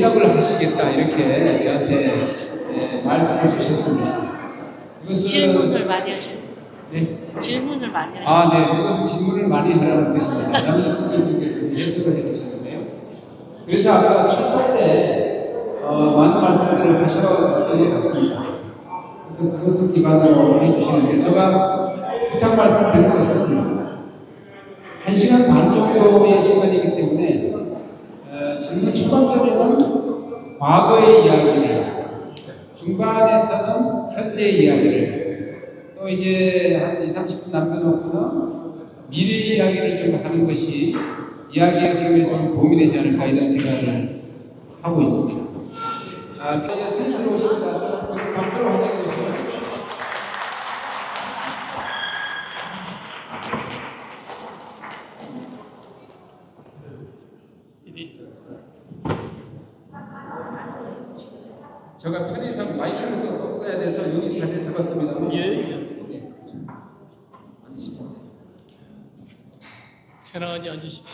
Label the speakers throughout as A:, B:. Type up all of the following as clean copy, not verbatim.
A: 개혁을 하시겠다 이렇게 저한테 말씀을 주셨습니다. 이것은
B: 질문을 많이 하시고.
A: 네.
B: 질문을 많이 하시고.
A: 아, 네. 이것은 질문을 많이 하라는 것입니다. 남희 선생님께서 해석을 해주셨는데요. 그래서 아까 출사 때 많은 말씀들을 하셨던 것 같습니다. 그래서 그것을 기반으로 해주시는데 제가 부탁 말씀 드린 거 있었습니다. 1시간 반 정도의 시간이기 때문에 질문 초반전에는 과거의 이야기를, 중반에서는 현재의 이야기를, 또 이제 한 20, 30분 남겨놓고는 미래 이야기를 좀 하는 것이 이야기의 기회에 좀 도움이 되지 않을까 이런 생각을 하고 있습니다. 저희가 스님들 오십니다. 좀 박수로 환영해 주시면. 제가 편의상 마이크를 써야 돼서 여기 자리에 잡았습니다.
C: 예. 편안히 앉으십시오.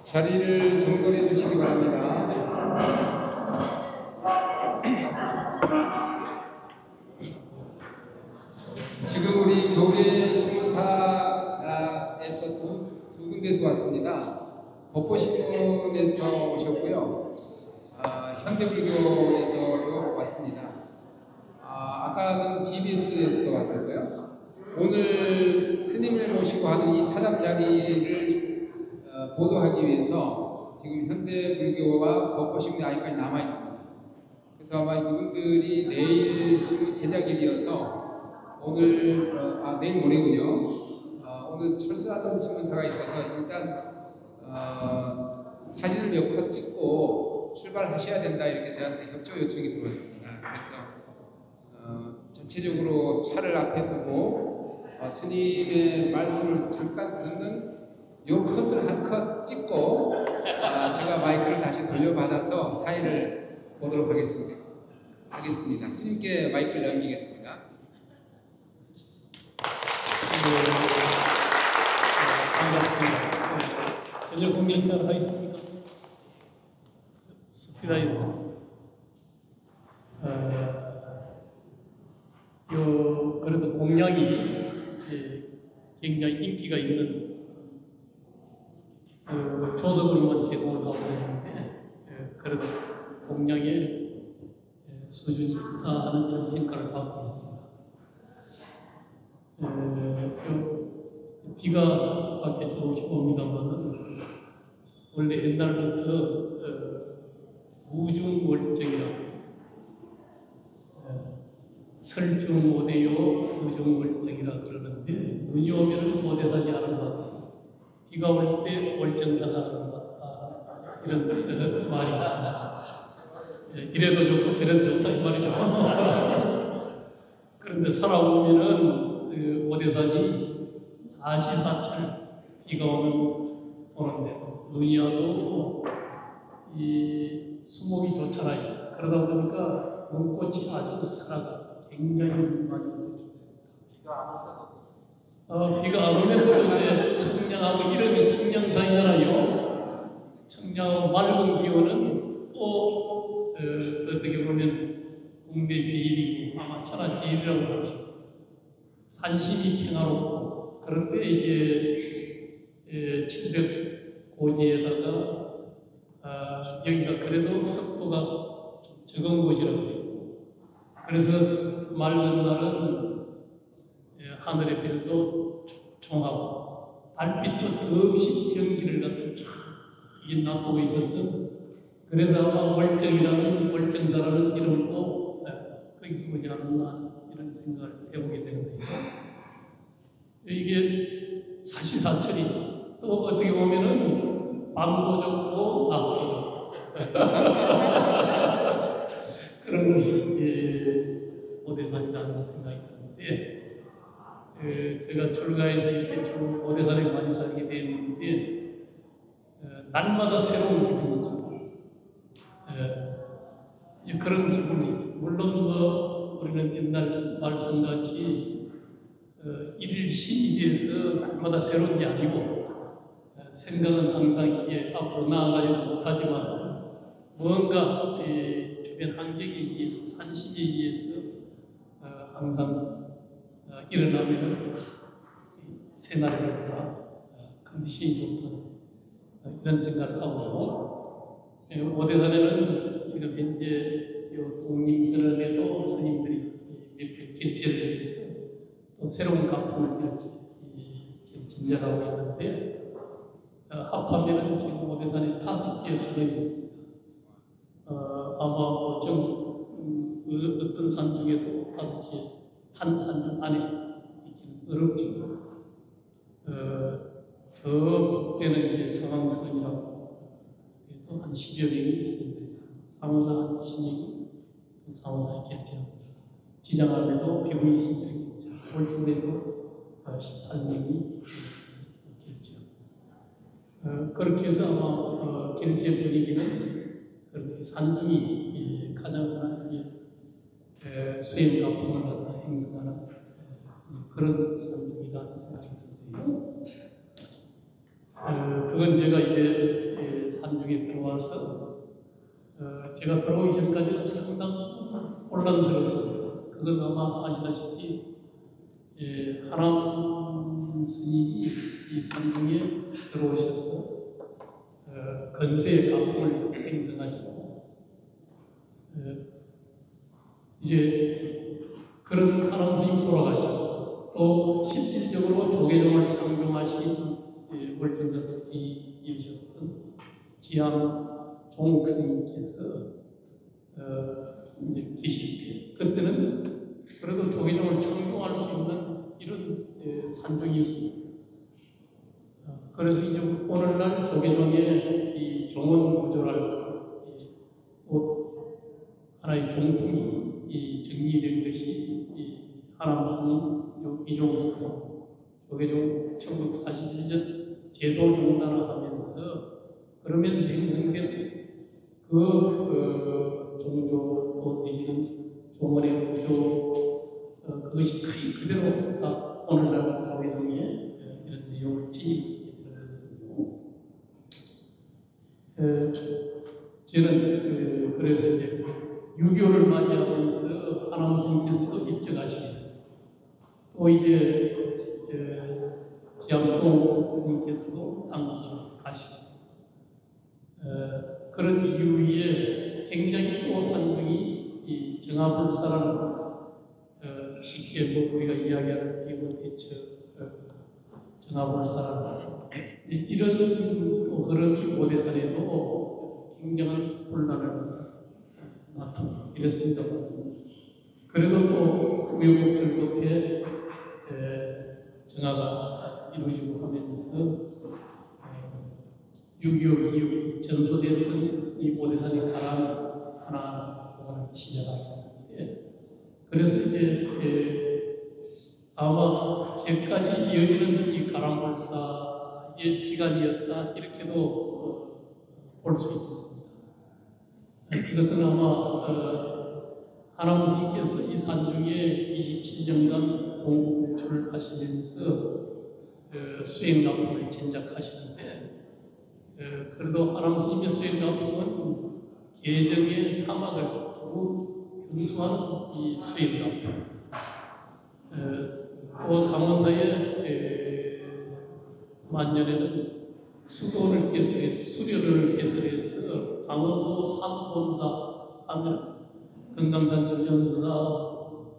A: 자리를 정돈해 주시기 바랍니다. 지금 우리 교계 신문사에서 두 군데서 왔습니다. 법보신문에서 오셨고요. 현대불교에서도 왔습니다. 아까는 BBS에서도 왔었고요. 오늘 스님을 모시고 하는 이 차담 자리를 보도하기 위해서 지금 현대불교와 법보신문이 아직까지 남아 있습니다. 그래서 아마 이분들이 내일 신문 제작일이어서 오늘 내일 모레군요. 오늘 철수하던 신문사가 있어서 일단 사진을 몇 컷 찍고 출발하셔야 된다 이렇게 저한테 협조 요청이 들어왔습니다. 그래서 전체적으로 차를 앞에 두고 스님의 말씀을 잠깐 듣는 요 컷을 한 컷 찍고 제가 마이크를 다시 돌려받아서 사회를 보도록 하겠습니다. 스님께 마이크를 넘기겠습니다.
C: 반갑습니다. 저녁 공연 따라 하겠습니다. 숲이다에서 그래도 공양이 굉장히 인기가 있는 조석으로만 제공을 하고 있는데 그래도 공양의 수준이 있다는 이런 평가를 받고 있습니다. 비가 밖에 조금씩 옵니다만은 원래 옛날부터 우중월정이라고 설중오대요 우중월정이라고 그러는데 눈이 오면 오대산이 아름답다, 비가 올 때 월정사가 아름답다 이런 말이 있습니다. 이래도 좋고 저래도 좋다 이 말이죠. 그런데 살아보면은 오대산이 사시사철 비가 오는데 눈이 와도 이 수목이 좋잖아요. 그러다 보니까 눈꽃이 아주 살아가 굉장히 많이 좋습니다. 비가 안 오면 이제 청량하고 이름이 청량산이잖아요. 청량하고 맑은 기온은 또 어떻게 보면 국내 제일이고 아마 천하 제일이라고 할 수 있습니다. 산심이 평화롭고 그런데 이제 700 고지에다가 여기가 그래도 습도가 좀 적은 곳이라고 해요. 그래서 맑은 날은 하늘의 별도 촉촉하고 달빛도 더없이 전기를 갖다 쫙 놔두고 있어서 그래서 아마 월정이라는 월정사라는 이름도 거기서 오지 않았나 이런 생각을 해보게 됩니다. 이게 사시사철이 또 어떻게 보면은 밤도 좋고 낮도 좋고 그런 것이 오대산이라는 생각이 드는데 제가 출가해서 이렇게 좀 오대산에 많이 살게 됐는데 날마다 새로운 기분이죠. 이제 그런 기분이 물론 뭐 우리는 옛날 말씀같이 일일신이 돼서 날마다 새로운 게 아니고 생각은 항상 이게 앞으로 나아가지도 못하지만 뭔가 주변 환경에 의해서 산식에 의해서 항상 일어나면 새날보다 컨디션이 좋다는 이런 생각을 하고 오대산에는 지금 현재 독립선언에도 스님들이 몇몇 결제를 해서 또 새로운 가풍을 이렇게 지금 진작하고 있는데 합하면은 지금 오대산에 5개의 선언이 있습니다. 아마 뭐 어떤 산 중에도 5개 한 산중 안에 있기는 어렵죠. 저 북대는 이제 상황선이라고 해도 한 10여 명이 스님들이 상원사 한 20명이 상원사에 결제하고 지장암에도 비구이신들이 결제하고 월중대도 18명이 결제하고 그렇게 해서 아마 결제 분위기는 그래도 산중이 가장 하나의 수행 가풍을 갖다 행성하는 그런 산중이다 생각이 드는데요. 그건 제가 이제 산중에 들어와서 제가 들어오기 전까지는 상당히 혼란스러웠습니다. 그건 아마 아시다시피 하남 스님이 이 산중에 들어오셔서 건세의 가풍을 행성하시고 이제 그런 하남 스님이 돌아가시고 또 실질적으로 조계종을 창종하신 월전사 특지이셨던 지암 종옥 스님께서 이제 계실 때 그때는 그래도 조계종을 창종할 수 있는 이런 산중이었습니다. 그래서 이제 오늘날 조계종의 이 종원 구조랄까 또 하나의 종풍이 정리된 것이 하남 스님, 이종옥 스님, 조계종 1947년 제도 종단화하면서 그러면서 형성된 종조 또 내지는 종원의 구조 그것이 거의 그대로 다 오늘날 조계종의 이런 내용을 지니게 되는 거거든요. 저는 그래서 이제 6.25를 맞이하면서 하남 스님께서도 입적하십니다. 또 이제 지암종 스님께서도 당부를 가시고 그런 이후에 굉장히 또 산중이 이 정화불사라는 쉽게 뭐 우리가 이야기하는 비구 대처 정화불사라는 이런 또 흐름이 오대산에도 굉장한 혼란을 나타내고 이랬습니다. 그래도 또 우여곡절 끝에 정화가 이루어지고 하면서 6.25 이후 전소됐던 이 오대산의 가람 하나하나 복원을 시작하게 되는데 그래서 이제 아마 지금까지 이어지는 이 가람불사의 기간이었다 이렇게도 볼 수 있겠습니다. 이것은 아마 하남 스님께서 이 산중에 27년간 동국출을 하시면서 수행가풍을 진작하시는데 그래도 하남 스님의 수행가풍은 계정의 사막을 두고 균수하는 이 수행가풍 또 상원사의 만년에는 수도를 개설해서 수료를 개설해서 강원도 삼본사 하면 금강산 서전사가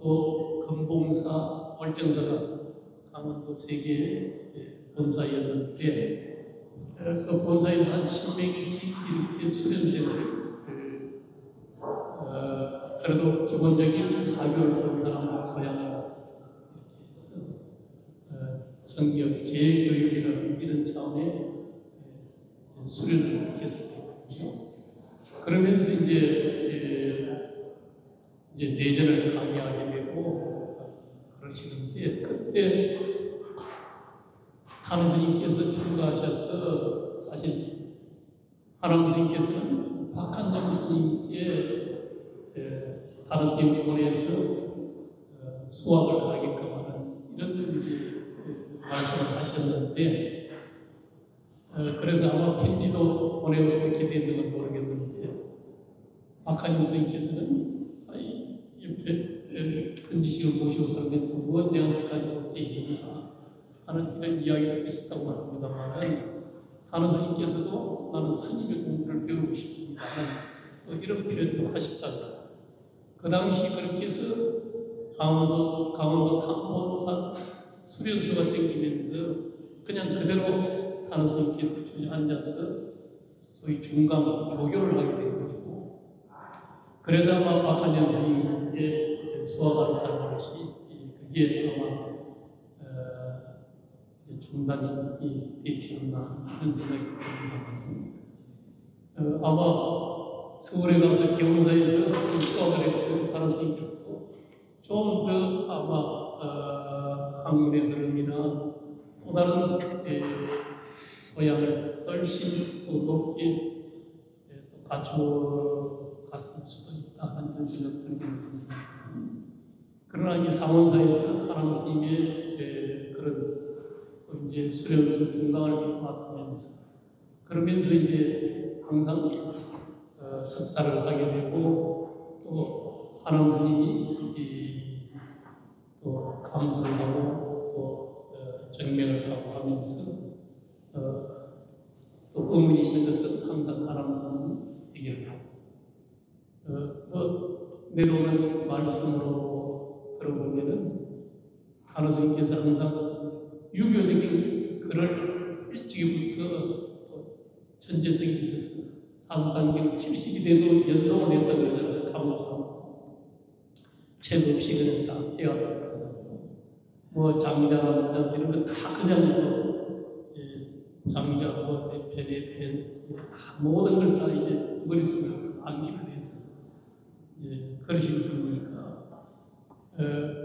C: 또 금봉사, 월정사가 강원도 3개의 본사였는데 그 본사에서 한 10명씩 이렇게 수련생을 그래도 기본적인 4개월 본 사람을 소양하고 이렇게 해서 성경 재교육이라는 이런 차원의 수련을 계속했거든요. 그러면서 이제 내전을 강의하게 되고 그러시는데 그때 하나님 스님께서 출가하셔서 사실 하나님 스님께서는 박한정 스님께 다른 스님 보내서 수학을 하게끔 하는 이런 이제 말씀을 하셨는데 그래서 아마 편지도 보내고 그렇게 됐는 건 모르겠는데 박한정 스님께서는 옆에 선지식을 모시고 살면서 무엇 내한테까지 못해 있느냐 하는 이런 이야기가 있었다고 합니다만 다른 스님께서도 나는 스님의 공부를 배우고 싶습니다 또 이런 표현도 하셨다고. 그 당시 그렇게 해서 강원도 삼본산 수련소가 생기면서 그냥 그대로 다른 스님께서 주저앉아서 소위 중강 조교를 하게 된 것이고 그래서 아마 박한정 스님의 수학을 가는 것이 그게 아마 중단이 되지 않나 하는 생각이 듭니다. 아마 서울에 가서 개원사에서 수학을 했을 다른 스님께서도 좀 더 아마 학문의 흐름이나 또 다른 소양을 훨씬 더 높게 또 갖추어 갔을 수도 있다 하는 이런 생각 들입니다. 그러나 이제 상원사에서 하나님 스님의 그런 또 이제 수련소 중강을 맡으면서 그러면서 이제 항상 석사를 하게 되고 또 하나님 스님이 또 감수를 하고 또 정명을 하고 하면서 또 의문이 있는 것은 항상 하나님 스님 얘기를 하고 내려오는 말씀으로 들어보면은 하나님 스님께서 항상 유교적인 글을 일찍부터 또 천재성이 있어서 산상경 70이 돼도 연성을 했다 그러잖아요. 가문처럼 책 없이 그냥 다 해왔다 그러거든요. 뭐 장자나 이런 거 다 그냥 장자 뭐 내 pen 모든 걸 다 이제 머릿속에 암기를 해서 이제 그러신 분이니까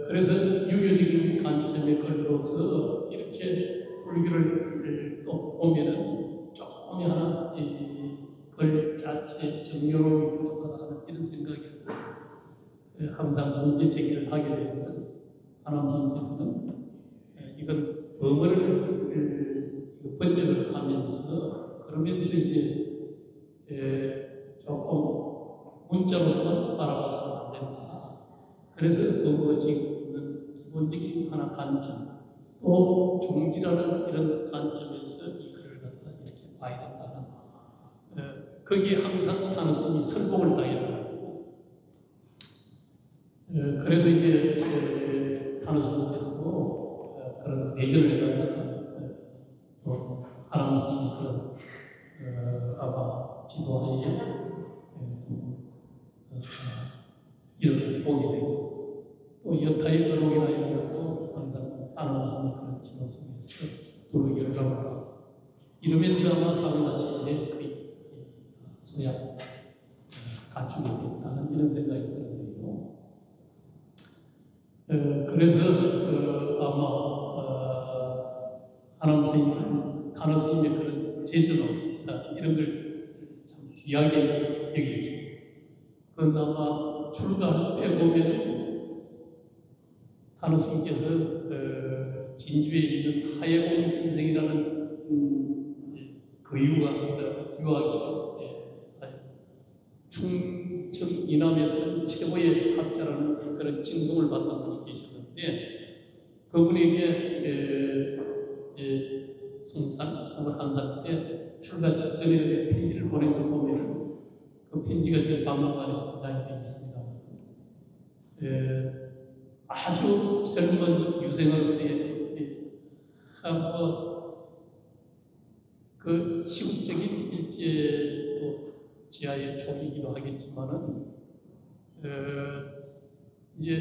C: 그래서 유교적인 관점의 글로서 이렇게 불교를 또 보면은 조금 하나 글 자체 정교로움이 부족하다 하는 이런 생각에서 항상 문제 제기를 하게 되면 하나님 스님께서는 이건 법을 번역을 하면서 그러면서 이제 조금 문자로서만 바라봐서는 안 된다. 그래서 그 지금 기본적인 하나 관점 또 종지라는 이런 관점에서 이 글을 갖다 이렇게 봐야 된다는 거기에 항상 하나님 스님이 설복을 당했다. 그래서 이제 하나님 스님께서도 그런 내전을 해간다는 또 하나님 스님이 그런 아마 지도하에 이런 걸 보게 되고 또 여타의 의록이나 이런 것도 항상 하나님 스님의 그런 지도 속에서 도로 열감을 하고 이러면서 아마 사고나시에 거의 소양 갖추게 됐다는 이런 생각이 드는데요. 그래서 아마 하나님 스님은 다른 스님의 그런 제주도 이런 걸 참 귀하게 여기죠. 그건 아마 출가할 때 보면 다른 스님께서 진주에 있는 하예공 선생이라는 거유가 유학이 충청 이남에서 최고의 학자라는 그런 칭송을 받는 분이 계셨는데 그분에게 21살 때 출가 직전에 편지를 보낸 걸 보면 그 편지가 제 박물관에 보관이 되어 있습니다. 아주 젊은 유생으로서의 그 시국적인 일제 또 지하의 촉이기도 하겠지만은 이제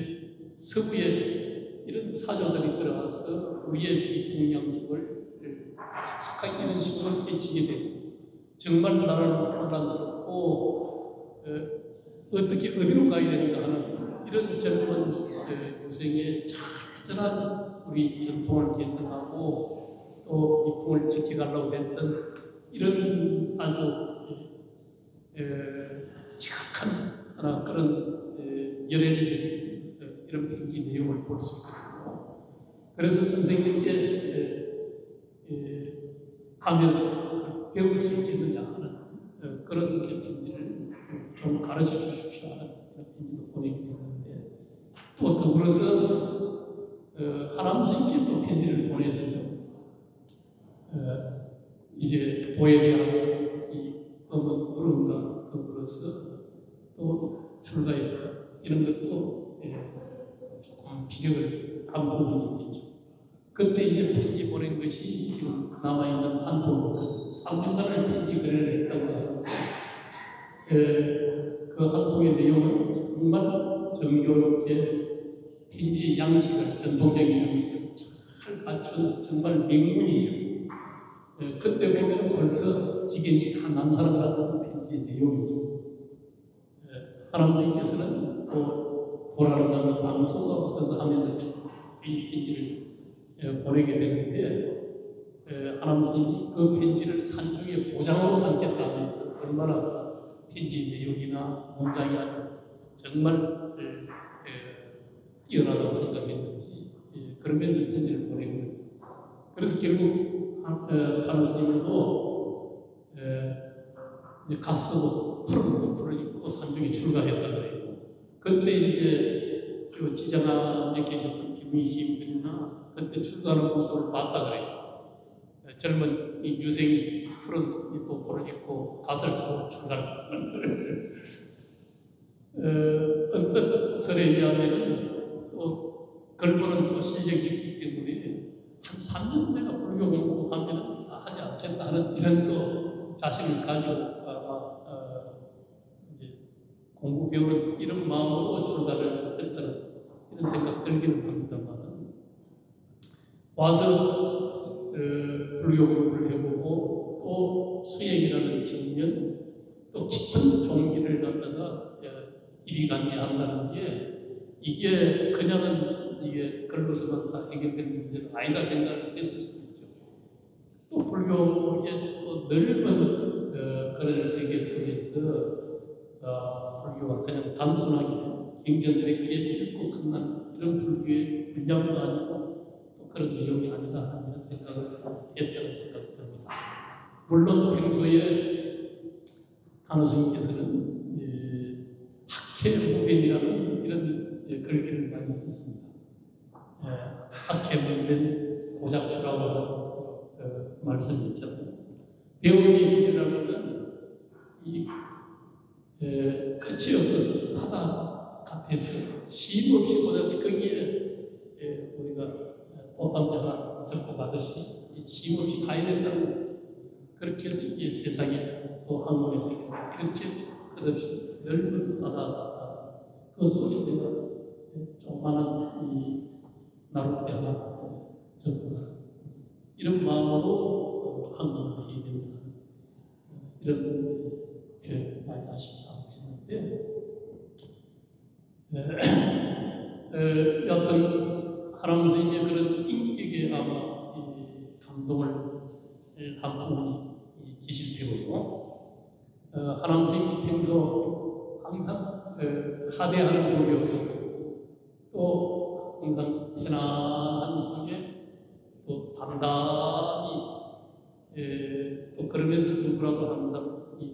C: 서부의 이런 사조들이 들어와서 우리의 미풍 양식을 깊숙하게 이런 식으로 깨치게 되고 정말 나라는 혼란스럽고 어떻게 어디로 가야 되는가 하는 이런 젊은 유생의 철저한 우리 전통을 개선하고 또 미풍을 지켜가려고 했던 이런 아주 지극한 하나 그런 열애적인 이런 편지 내용을 볼 수 있거든요. 그래서 선생님께 가면 배울 수 있겠느냐 하는 그런 편지를 좀 가르쳐 주십시오 하는 그런 편지도 보내게 됐는데 또 더불어서 하남 선생님께 또 편지를 보내서 이제 도에 대한 이 검은 물음과 더불어서 또 출가했다 이런 것도 조금 비력을 한 부분이 되죠. 그때 이제 편지 보낸 것이 지금 남아있는 한 통이거든요. 3년간을 편지 거래를 했다고 하는데 그 한 통의 내용은 정말 정교롭게 편지 양식을 전통적인 양식을 잘 갖춘 정말 명문이죠. 그때 보면 벌써 지경이 다 난 사람 같은 편지 내용이죠. 하남 선생님께서는 또 보라는 방송가 없어서 하면서 이 편지를 보내게 되는데 하남 선생님이 그 편지를 산중의 보장으로 삼겠다 하면서 얼마나 편지 내용이나 문장이 아주 정말 뛰어나다고 생각했는지 그러면서 편지를 보내거든요. 그래서 결국 하남 선생님도 이제 가서 푸른도 풀을 입고 산중에 출가했다 그래요. 그때 이제 그 지장암에 계셨던 김민희 분이나 그때 출가하는 모습을 봤다 그래요. 젊은 이 유생이 푸른 도포를 입고 갓을 쓰고 출가하는 거를 언뜻 설에 의하면 또 걸보는 또 실력이 있기 때문에 한 3년 내가 불교 공부하면 다 하지 않겠다 하는 이런 또 자신을 가지고 이제 공부 배우는 이런 마음으로 출가를 했다는 이런 생각 들기는 합니다만 와서 불교 공부를 해보고 또 수행이라는 측면 또 깊은 종기를 갖다가 이리간계한다는 게 이게 그냥은 이게 글로서만 다 해결될 문제는 아니다 생각을 했을 수도 있죠. 또 불교의 또 넓은 그런 세계 속에서 불교가 그냥 단순하게 경전되게 읽고 끝난 이런 불교의 분량도 아니고 또 그런 내용이 아니다 하는 이런 생각을 했다는 생각이 듭니다. 물론 평소에 단호 스님께서는 학해무변이라는 이런 글귀를 많이 썼습니다. 학해무변 고작주라고 하는 말씀이 있잖아요. 배움의 길이라는 건 이 끝이 없어서 바다 같아서 쉼 없이 보자니 거기에 우리가 꽃담배 하나 접고 가듯이 쉼 없이 가야 된다는 거예요. 그렇게 해서 이게 세상에 또 학문의 세계가 그렇게 끝없이 넓은 바다 같다. 그 속에 내가 조그마한 이 나룻배 하나 접고 가 이런 마음으로 학문을 해야 된다. 이런 표현을 많이 하신다고 했는데 여하튼 하남 선생님의 그런 인격에 아마 감동을 한 부분이 계실 테고요. 하남 선생님이 평소 항상 하대하는 법이 없어서 또 항상 편안한 속에 또 담담히 또 그러면서 누구라도 항상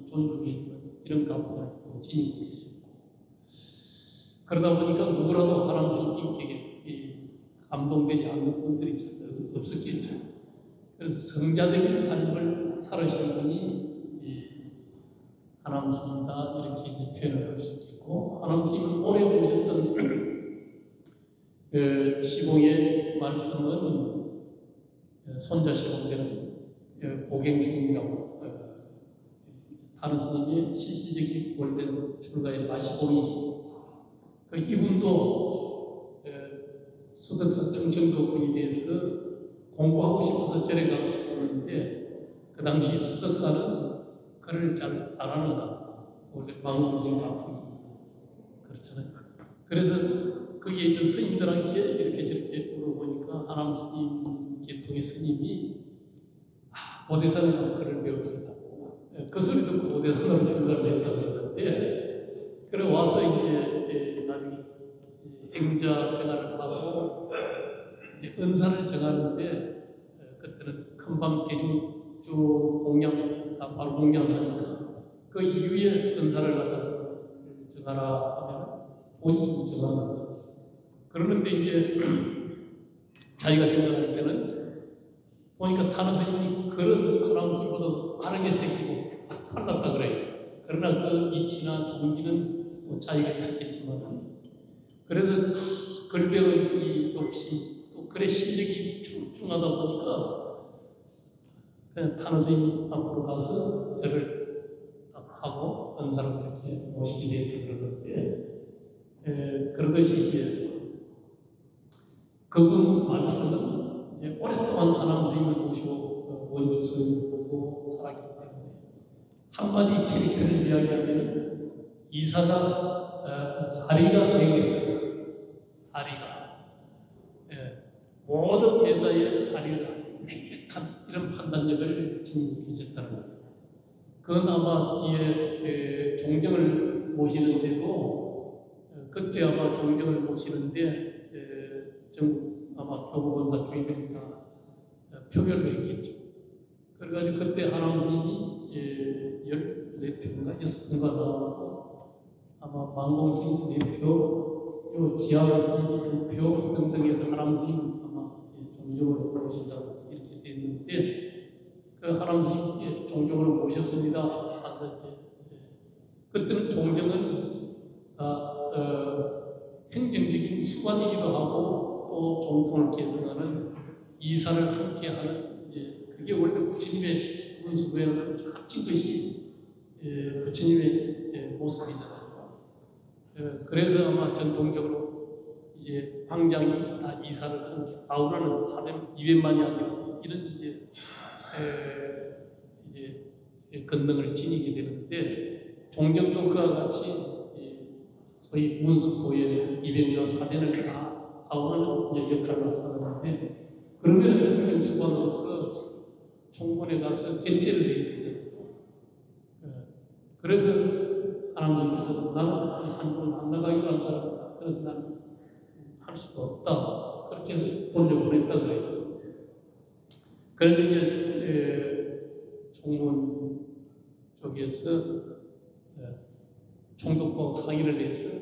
C: 존중해주는 이런 감동을 또 지니고 계셨고 그러다 보니까 누구라도 하남 선생님께 감동되지 않는 분들이 참 없었겠죠. 그래서 성자적인 삶을 살으신 분이 하남 스님이다 이렇게 이제 표현을 할 수 있겠고 하남 스님은 오래 보셨던 시봉의 말씀은 손자 시봉되는 보갱스님이라고 다른 스님의 실질적인 원래는 출가의 마시봉이죠. 이분도 수덕사 충청도 군인에서 공부하고 싶어서 절에 가고 싶었는데 그 당시 수덕사는 글을 잘 안 하는 것 같고 원래 망공생 바풍이 그렇잖아요. 그래서 거기에 있는 스님들한테 이렇게 저렇게 물어보니까 하남 스님 계통의 스님이 오대산에서 글을 배웠었다고 그 소리 듣고 오대산으로 출가를 했다고 그러는데 그래 와서 이제 나중에 행자 생활을 하고 이제 은사를 정하는데 그때는 큰밤 대중주 공양 다 바로 공양을 하니까 그 이후에 은사를 갖다 정하라 하면 본인이 정하는 거죠. 그러는데 이제 자기가 생각할 때는 보니까 타는 스님이 글은 하람 스님보다 빠르게 새기고 빨랐다 그래요. 그러나 그 이치나 종지는 또 차이가 있었겠지만 그래서 글 배운 이 욕심 또 글의 실력이 출중하다 보니까 그냥 타는 스님 앞으로 가서 저를 딱 하고 은사를 이렇게 모시게 됐다 그러는데 그러듯이 이제 그분 말씀은 이제 오랫동안 하나님 스님을 모시고 원주 스님을 보고 살았기 때문에 한마디 캐릭터를 이야기하면 이사가 사리가 명백하다. 사리가 모든 회사의 사리가 명백한 이런 판단력을 지니고 계셨다는 거예요. 그건 아마 뒤에 종정을 모시는데도 그때 아마 종정을 모시는데 아마 교구본사 주인들이 다 표결로 했겠죠. 그래가지고 그때 하남 스님이 14표인가 6표가 나오고 아마 만공 스님 4표, 지하의 스님 2표 등등해서 하남 스님 아마 종정으로 모신다고 이렇게 됐는데 그 하남 스님께 종정을 모셨습니다. 가서 이제 그때는 종정은 다 행정적인 수관이기도 하고 또 정통을 계승하는 이사를 함께 하는 이제 그게 원래 부처님의 문수부에는 함께 합친 것이 부처님의 모습이잖아요. 그래서 아마 전통적으로 이제 황장이 다 이사를 함께 아우라는 200만이 아니고 이런 이제 권능을 지니게 되는데 종정도 그와 같이 소위 문수 고연의 200과 400을 다 아우라는 이제 역할을 하는데 그러면 행정수관으로서 총본에 가서 결재를 해야 되잖아요. 그래서 하나님께서 나는 이 산중을 안 나가기로 한 사람이다. 그래서 나는 할 수가 없다. 그렇게 해서 돌려보냈다 그래요. 그런데 이제 총문 쪽에서 총독하고 상의를 해서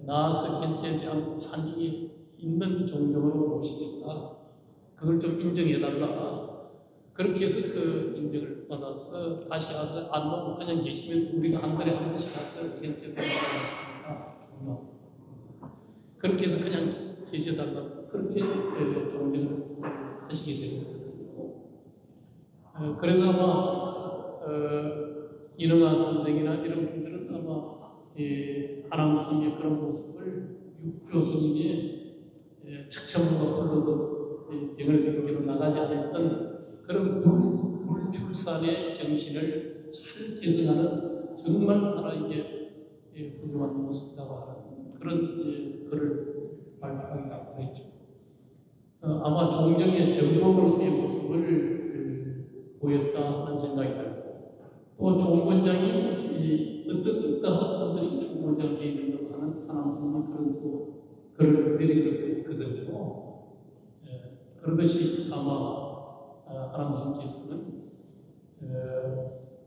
C: 나와서 결제하지 않고 산중에 있는 종정으로 모십시다. 그걸 좀 인정해달라. 그렇게 해서 그 인정을 받아서 다시 와서 안 놓고 그냥 계시면 우리가 한 달에 한 번씩 가서 결제를 하겠습니다. 그렇게 해서 그냥 계셔달라. 그렇게 종정을 하시게 되는 거거든요. 그래서 아마 이능하 선생이나 이런 분들은 아마 하남 스님의 그런 모습을 육조 스님의 척천부가 불러도 영을 경계로 나가지 않았던 그런 불출산의 정신을 잘 계승하는 정말 하나의 훌륭한 모습이라고 하는 그런 글을 발표하기도 그랬죠. 아마 종정의 정복으로서의 모습을 보였다 하는 생각이 들고 또 종본장이 어떤 분들이 종본장에 있는다고 하는 하남 스님이 그런 또 글을 내린 것들이 있거든요. 그러듯이 아마 하남 스님께서는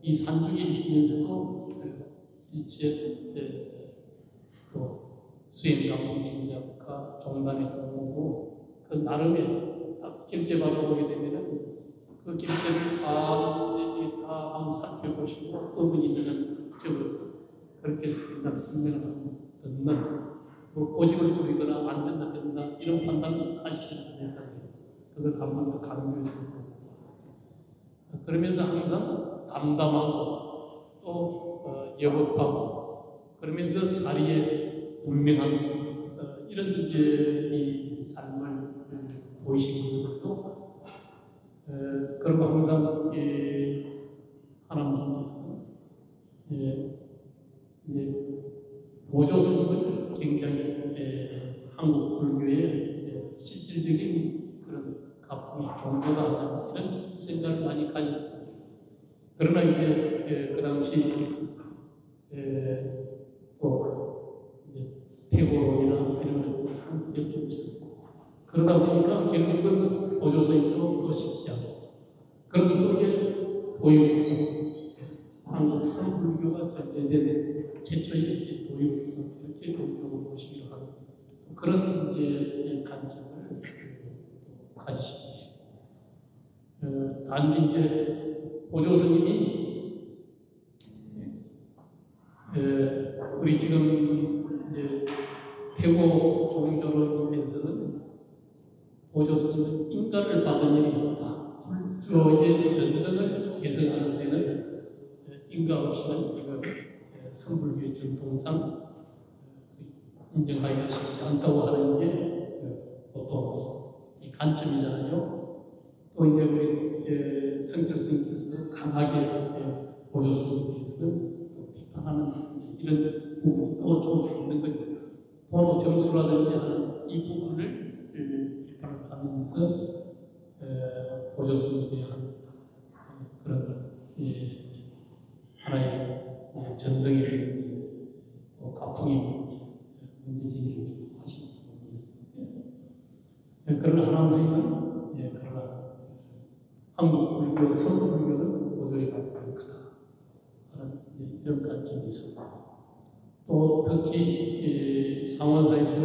C: 이 산중에 있으면서도 일체 또 수행감동 진작과 종단의 동무도 그 나름의 딱 결제받아 보게 되면은 그 결제를 다 한번 살펴보시고 의문이 있는 적어서 그렇게 해서 된다는 설명을 듣는 뭐 고집을 부리거나 안 된다 된다 이런 판단은 하시지 않는다는 그걸 한 번 더 강조해서 그러면서 항상 담담하고 또 여법하고 그러면서 사리에 분명한 이런 이제 이 삶을 보이신 분들도 그리고 항상 하나님 선생님께서 이제 보조 스님을 굉장히 한국 불교의 실질적인 그런 가풍이 종교다 이런 생각을 많이 가졌고 그러나 이제 그 당시 또 이제 태고론이나 이런 것들이 함께 좀 있었고 그러다 보니까 결국은 보조 스님도 또 쉽지 않고 그런 속에 도유국사 한국 선불교가 전개된 최초의 이제 도유국사 이렇게 도유국을 모시기로 하는 그런 이제 관점을 가지십니다. 단지 이제 보조 스님이 우리 지금 이제 태고 종교론에 대해서는 보조 스님은 인가를 받은 일이 없다. 불교의 전등을 개성하는 데는 인가 없이는 이거 선불교의 전통상 인정하기가 쉽지 않다고 하는 게 보통 이 관점이잖아요. 또 이제 우리 성철 스님께서 강하게 보조 스님에 대해서는 또 비판하는 이런 부분이 또 좀 있는 거죠. 번호 점수라든지 하는 이 부분을 비판을 하면서 보조 스님에 대한 그런 하나의 전등이 또 가풍이 문제제기를 하시는 부분이 있었는데 그런 하나님 선생님은 그러나 한국 불교, 선불교는 보조의 가풍이 크다 하는 이런 관점이 있어서 또 특히 상원사에서는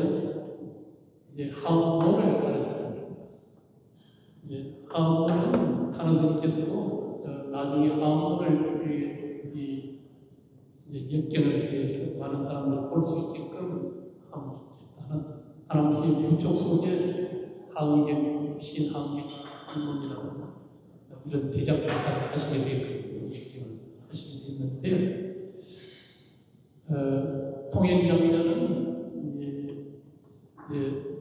C: 이제 하원을 가르쳤습니다. 하원은 하나 선생님께서도 나중에 하원을 역견을 위해서 많은 사람들이 볼 수 있게끔 하면 좋겠다는 하나님의 부족 속에 하은경, 신하은경, 한문이라는 이런 대작 발사를 하시게 되었거든요. 역견을 하시게 됐는데 통행장자는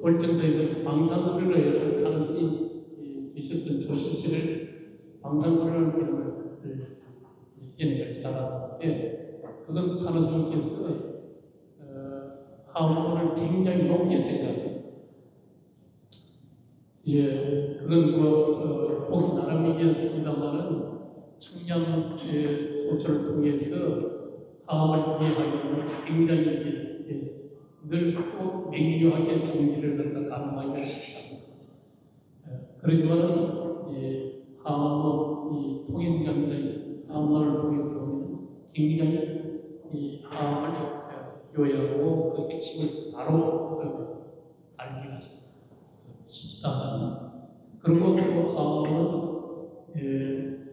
C: 월정사에서 방산소리로 해서 하는 스님 계셨던 조실체를 방산소리라는 이름을 연애를 따랐는데 그건 타노 스님께서 하원을 굉장히 높게 생각해요. 그건 보기 나름이었습니다만은 청량 소철을 통해서 하원을 이해하기는 굉장히 넓고 맹렬하게 종지를 갖다 가능하기가 쉽습니다. 그렇지만은 하원 통행장자의 하원을 통해서 보면 굉장히 이 하원을 요약하고 그 핵심을 바로 알기가 쉽다. 그리고 또 하원은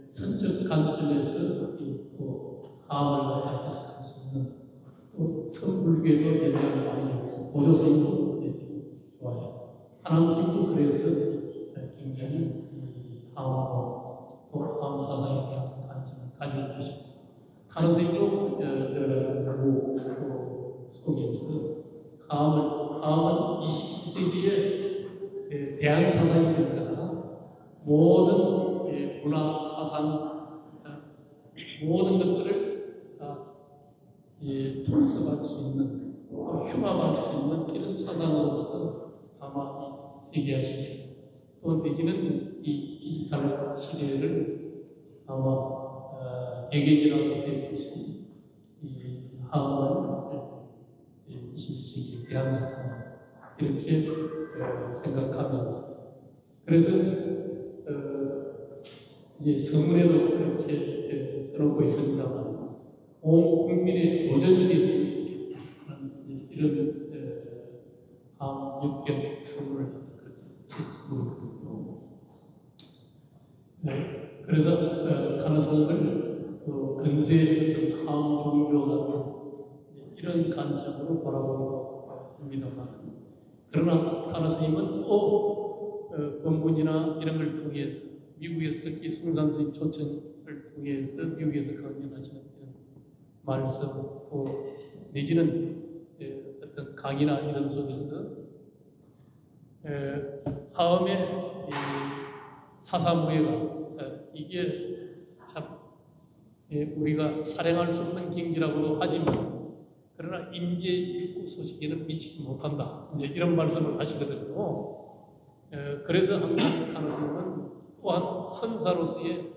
C: 선적 관점에서 또 하원을 갖다 해석할 수 있는 또 선불교에도 영향을 많이 주고 보조선도 좋아요. 하나님 스님도 그래서 굉장히 하원도 또 하원 사상에 대한 관심을 가지고 계십니다. 하나 스님도 여러 가지 속에서 하원은 21세기에 대한 사상이 됩니다. 모든 문화, 사상, 모든 것들을 다 통습할 수 있는, 또 흉합할 수 있는 이런 사상으로서 아마 세계화시키고 또 내지는 이 디지털 시대를 아마 예견이라고 했듯이 이 하원을 21세기의 대한 사상 이렇게 생각하면서 그래서 이제 서문에도 그렇게 써놓고 있습니다만 온 국민의 도전이 됐으면 좋겠다 하는 이런 역견 서문을 그렇게 쓰고 있거든요. 그래서 타노스님을 근세의 어떤 하원 종교 같은 이런 관점으로 바라보기도 합니다만 그러나 타노스님은 또 본문이나 이런 걸 통해서 미국에서 특히 숭산 스님 초청을 통해서 미국에서 강연하시는 이런 말씀 또 내지는 어떤 강의나 이런 속에서 다음에 이 사사무예가 이게 참 우리가 살행할 수 없는 경지라고도 하지만 그러나 임계 일구 소식에는 미치지 못한다. 이제 이런 말씀을 하시거든요. 그래서 항상 하는 스님은 또한 선사로서의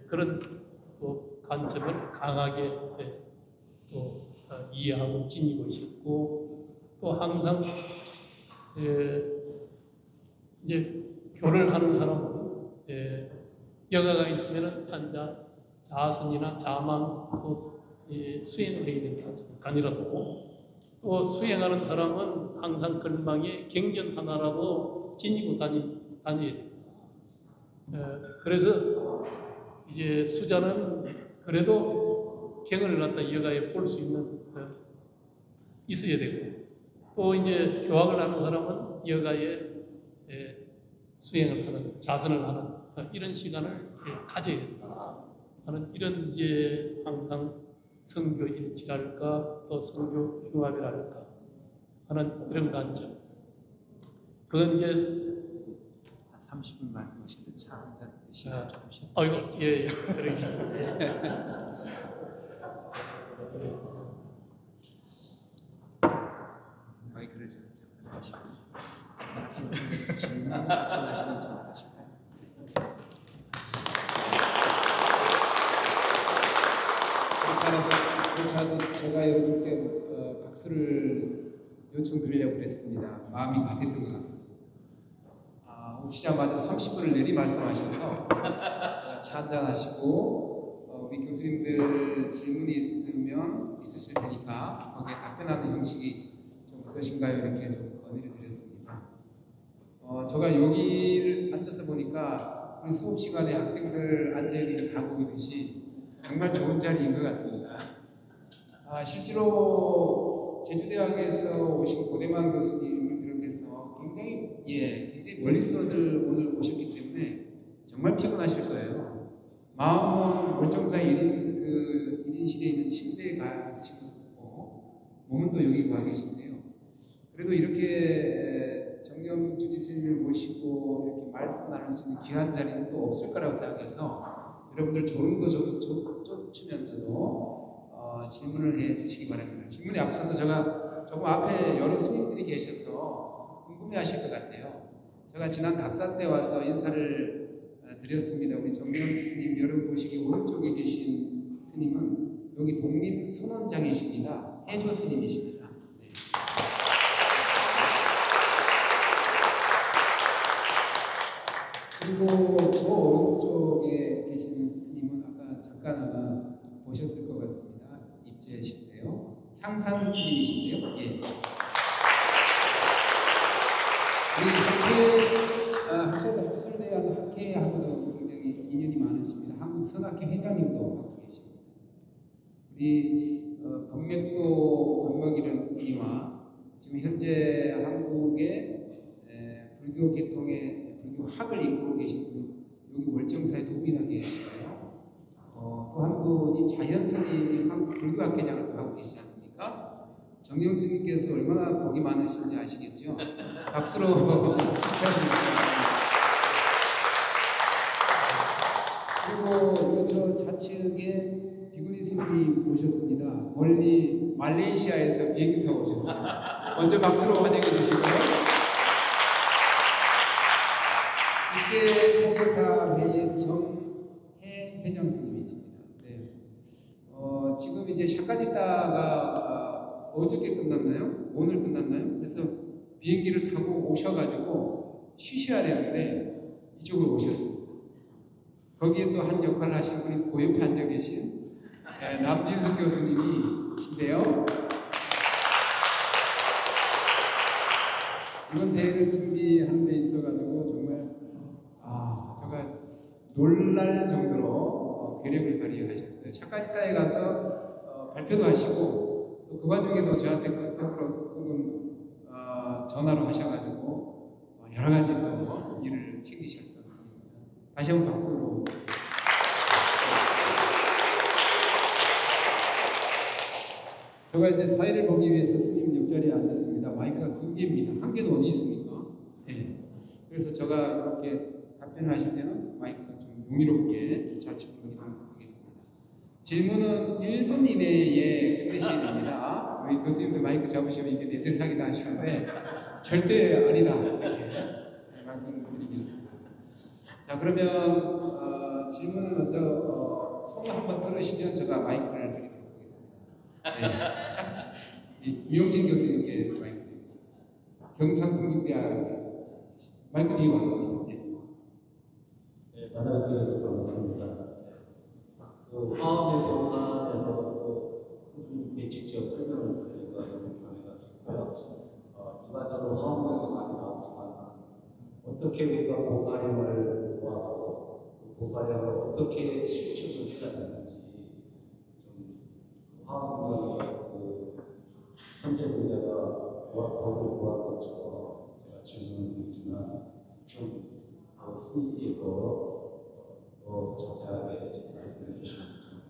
C: 그런 또 관점을 강하게 또 이해하고 지니고 있었고 또 항상 이제 교를 하는 사람은 여가가 있으면은 앉아 자선이나 자망 또 수행을 해야 된다. 잠깐이라도 또 수행하는 사람은 항상 근방에 경전 하나라도 지니고 다녀야 된다. 그래서 이제 수자는 그래도 경을 갖다 여가에 볼 수 있는 있어야 되고 또 이제 교학을 하는 사람은 여가에 수행을 하는 자선을 하는 이런 시간을 가져야 된다 하는 이런 이제 항상 성교 일치랄까 또 성교 흉합이랄까 하는 이런 관점. 그건 이제
A: 30분 말씀하시는데 차 한잔 드시고 조금씩.
C: 아이고 예 그러겠습니다.
A: 마이크를 좀 하시고 말씀 질문 하시는 분 하실까요? 그렇잖아도 제가 여러분께 박수를 요청드리려고 그랬습니다. 마음이 같았던 것 같습니다. 오시자마자 30분을 내리 말씀하셔서 차 한잔 하시고 우리 교수님들 질문이 있으실 테니까 거기에 답변하는 형식이 좀 어떠신가요? 이렇게 좀 건의를 드렸습니다. 제가 여기를 앉아서 보니까 우리 수업 시간에 학생들 앉아있는 다 보이듯이 정말 좋은 자리인 것 같습니다. 실제로 제주대학에서 오신 고대만 교수님을 비롯해서 굉장히 멀리서들 오늘 오셨기 때문에 정말 피곤하실 거예요. 마음은 멀쩡사 1인실에 있는 침대에 가 있으시고 몸은 또 여기 와 계신데요. 그래도 이렇게 정경 주지스님을 모시고 이렇게 말씀 나눌 수 있는 귀한 자리는 또 없을 거라고 생각해서 여러분들 졸음도 쫓으면서도 질문을 해 주시기 바랍니다. 질문에 앞서서 제가 조금 앞에 여러 스님들이 계셔서 궁금해 하실 것 같아요. 제가 지난 답사 때 와서 인사를 드렸습니다. 우리 정명 스님 여러분 보시기 오른쪽에 계신 스님은 여기 독립 선원장이십니다. 해조 스님이십니다. 네. 그리고 저 오른쪽에 계신 스님은 아까 잠깐 보셨을 것 같습니다. 입제신데요. 향산 스님이신데요. 예. 우리 학생들 학술대학 학회하고도 굉장히 인연이 많으십니다. 한국선학회 회장님도 하고 계십니다. 우리 법맥도 법먹이는이와 지금 현재 한국의 불교 계통의 불교학을 이끌고 계신 분이 여기 월정사에 두 분이나 계시고요. 또 한 분이 자연 스님이 한국 불교학회장을 또 하고 계시지 않습니까? 정경 스님께서 얼마나 복이 많으신지 아시겠죠? 박수로 축하드립니다. 그리고 저 좌측에 비구니 스님이 오셨습니다. 멀리 말레이시아에서 비행기 타고 오셨습니다. 먼저 박수로 환영해 주시고요. 국제통일사회의 정해 회장 스님이십니다. 네. 지금 이제 샤카디타가 어저께 끝났나요? 오늘 끝났나요? 그래서 비행기를 타고 오셔가지고 쉬셔야 되는데 이쪽으로 오셨습니다. 거기에 또 한 역할을 하신 분이 고옆에 앉아 계신 남진숙 교수님이신데요. 이번 대회를 준비하는 데 있어가지고 정말 제가 놀랄 정도로 괴력을 발휘하셨어요. 샤카디타에 가서 발표도 하시고 또 그 와중에도 저한테 카톡으로 혹은 전화로 하셔가지고 여러 가지 또 일을 챙기셨던 분입니다. 다시 한번 박수로. 제가 이제 사회를 보기 위해서 스님 옆자리에 앉았습니다. 마이크가 두 개입니다. 한 개는 어디 있습니까? 그래서 제가 이렇게 답변을 하실 때는 마이크가 좀 용이롭게 잘 집중하도록 하겠습니다. 질문은 1분 이내에 끝내셔야 됩니다. 우리 교수님들 마이크 잡으시면 이게 내 세상이다 하시는데 절대 아니다 이렇게 말씀드리겠습니다. 자, 그러면 질문을 먼저 손을 한번 들으시면 제가 마이크를 드리도록 하겠습니다. 네. 유영진 교수님께 마이크 드립니다. 경상국립대학 마이크 뒤에 왔습니다.
D: 네, 만나뵙기를 감사합니다. 화음의 변화에서 교수님께 직접 설명을 드리니까 너무 감회가 깊고요. 일반적으로 화음 강의 많이 나오지만 어떻게 우리가 보살형을 모아서 그 보살형을 어떻게 실측을 해야 되는지 좀 화음의 그 선제분자가 법을 구한 것처럼 제가 질문을 드리지만 좀 스님께서 더 자세하게 말씀해 주시면 좋겠습니다.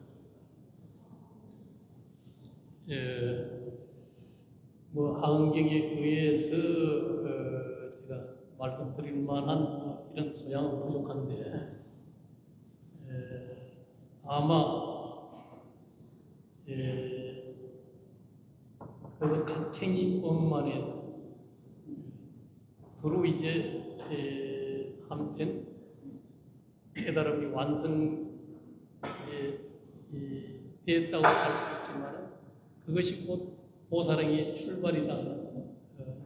C: 예, 뭐 하은경에 의해서 제가 말씀드릴 만한 이런 소양은 부족한데 아마 그래도 각행이법만에서 두루 이제 한편 깨달음이 완성 됐다고 할 수 있지만 그것이 곧 보살행의 출발이다 하는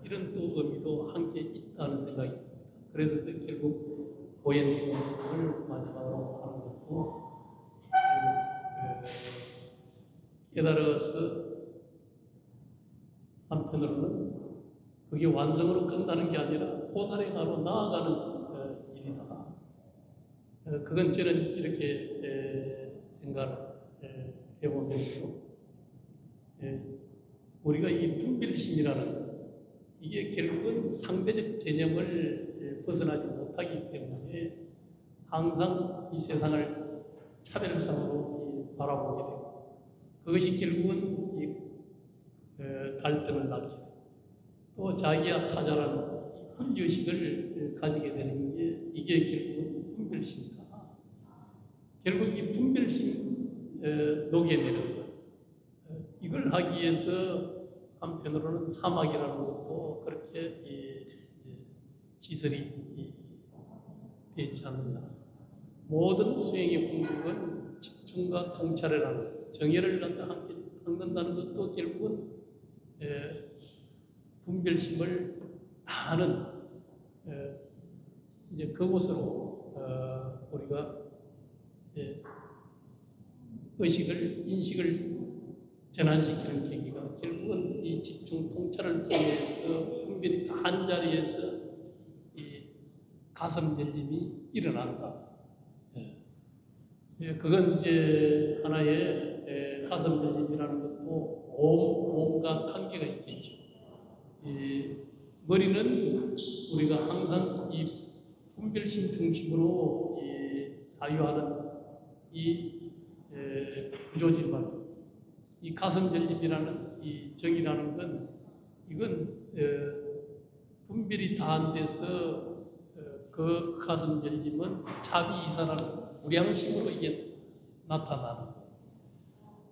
C: 이런 또 의미도 함께 있다는 생각이 듭니다. 그래서 결국 보현의 공부를 마지막으로 하는 것도 깨달아서 한편으로는 그게 완성으로 끝나는 게 아니라 보살행하러 나아가는 일이다. 그건 저는 이렇게 생각을 해보면요. 우리가 이 분별심이라는 이게 결국은 상대적 개념을 벗어나지 못하기 때문에 항상 이 세상을 차별상으로 바라보게 되고 그것이 결국은 이 갈등을 낳게 되고 또 자기와 타자라는 분리의식을 가지게 되는 게 이게 결국은 분별심이다. 결국 이 분별심 녹여내는 것 이걸 하기 위해서 한편으로는 사막이라는 것도 그렇게 이제 시설이 되지 않느냐. 모든 수행의 공부는 집중과 통찰이라는 정열을 갖다 함께 닦는다는 것도 결국은 분별심을 다하는 이제 그곳으로 우리가 의식을 인식을 전환시키는 계기가 결국은 이 집중 통찰을 통해서 분별이 다 한 자리에서 이 가슴 열림이 일어난다. 그건 이제 하나의 가슴 열림이라는 것도 몸과 관계가 있겠죠. 머리는 우리가 항상 이 분별심 중심으로 사유하는 이 구조지만 이 가슴 열림이라는 이 정이라는 건 이건 분별이 다한 데서 그 가슴 열림은 자비이사라는 무량심으로 이게 나타나는 거예요.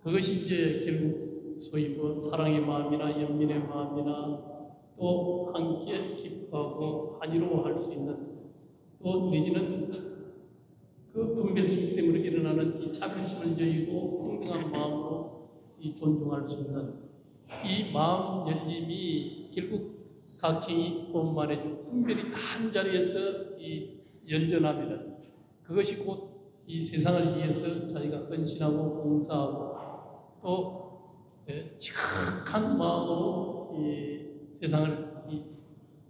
C: 그것이 이제 결국 소위 뭐 사랑의 마음이나 연민의 마음이나 또 함께 기뻐하고 환희로워할 수 있는 또 내지는 그 분별심 때문에 일어나는 이 자비심을 저이고 평등한 마음으로 이 존중할 수 있는 이 마음 열림이 결국 각행이 본만해지고 분별이 다 한 자리에서 이 연전하면은 그것이 곧 이 세상을 위해서 자기가 헌신하고 봉사하고 또 지극한 마음으로 이 세상을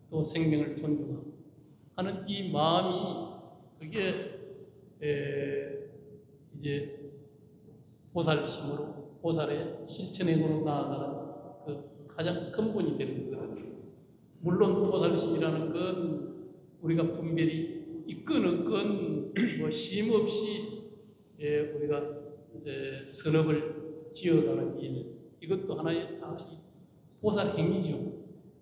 C: 또 생명을 존중하고 하는 이 마음이 그게 이제 보살심으로 보살의 실천행으로 나아가는 그 가장 근본이 되는 거거든요. 물론 보살심이라는 건 우리가 분별이 있건 없건 뭐 쉼없이 우리가 이제 선업을 지어가는 일 이것도 하나의 다 보살 행위죠.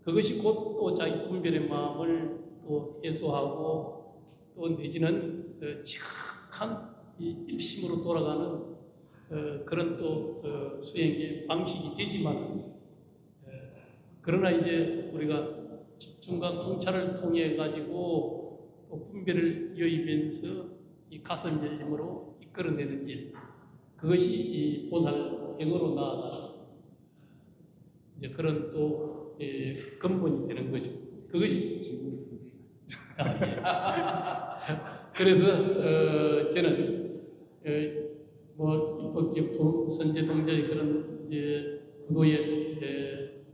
C: 그것이 곧 또 자기 분별의 마음을 또 해소하고 또 내지는 지극한 이 일심으로 돌아가는 그런 또 수행의 방식이 되지만 그러나 이제 우리가 집중과 통찰을 통해 가지고 또 분별을 여의면서 이 가슴 열림으로 이끌어내는 일, 그것이 이 보살 행으로 나아가는 이제 그런 또 근본이 되는 거죠. 그것이 그래서 저는 뭐 입법개품 선제동자의 그런 이제 부도의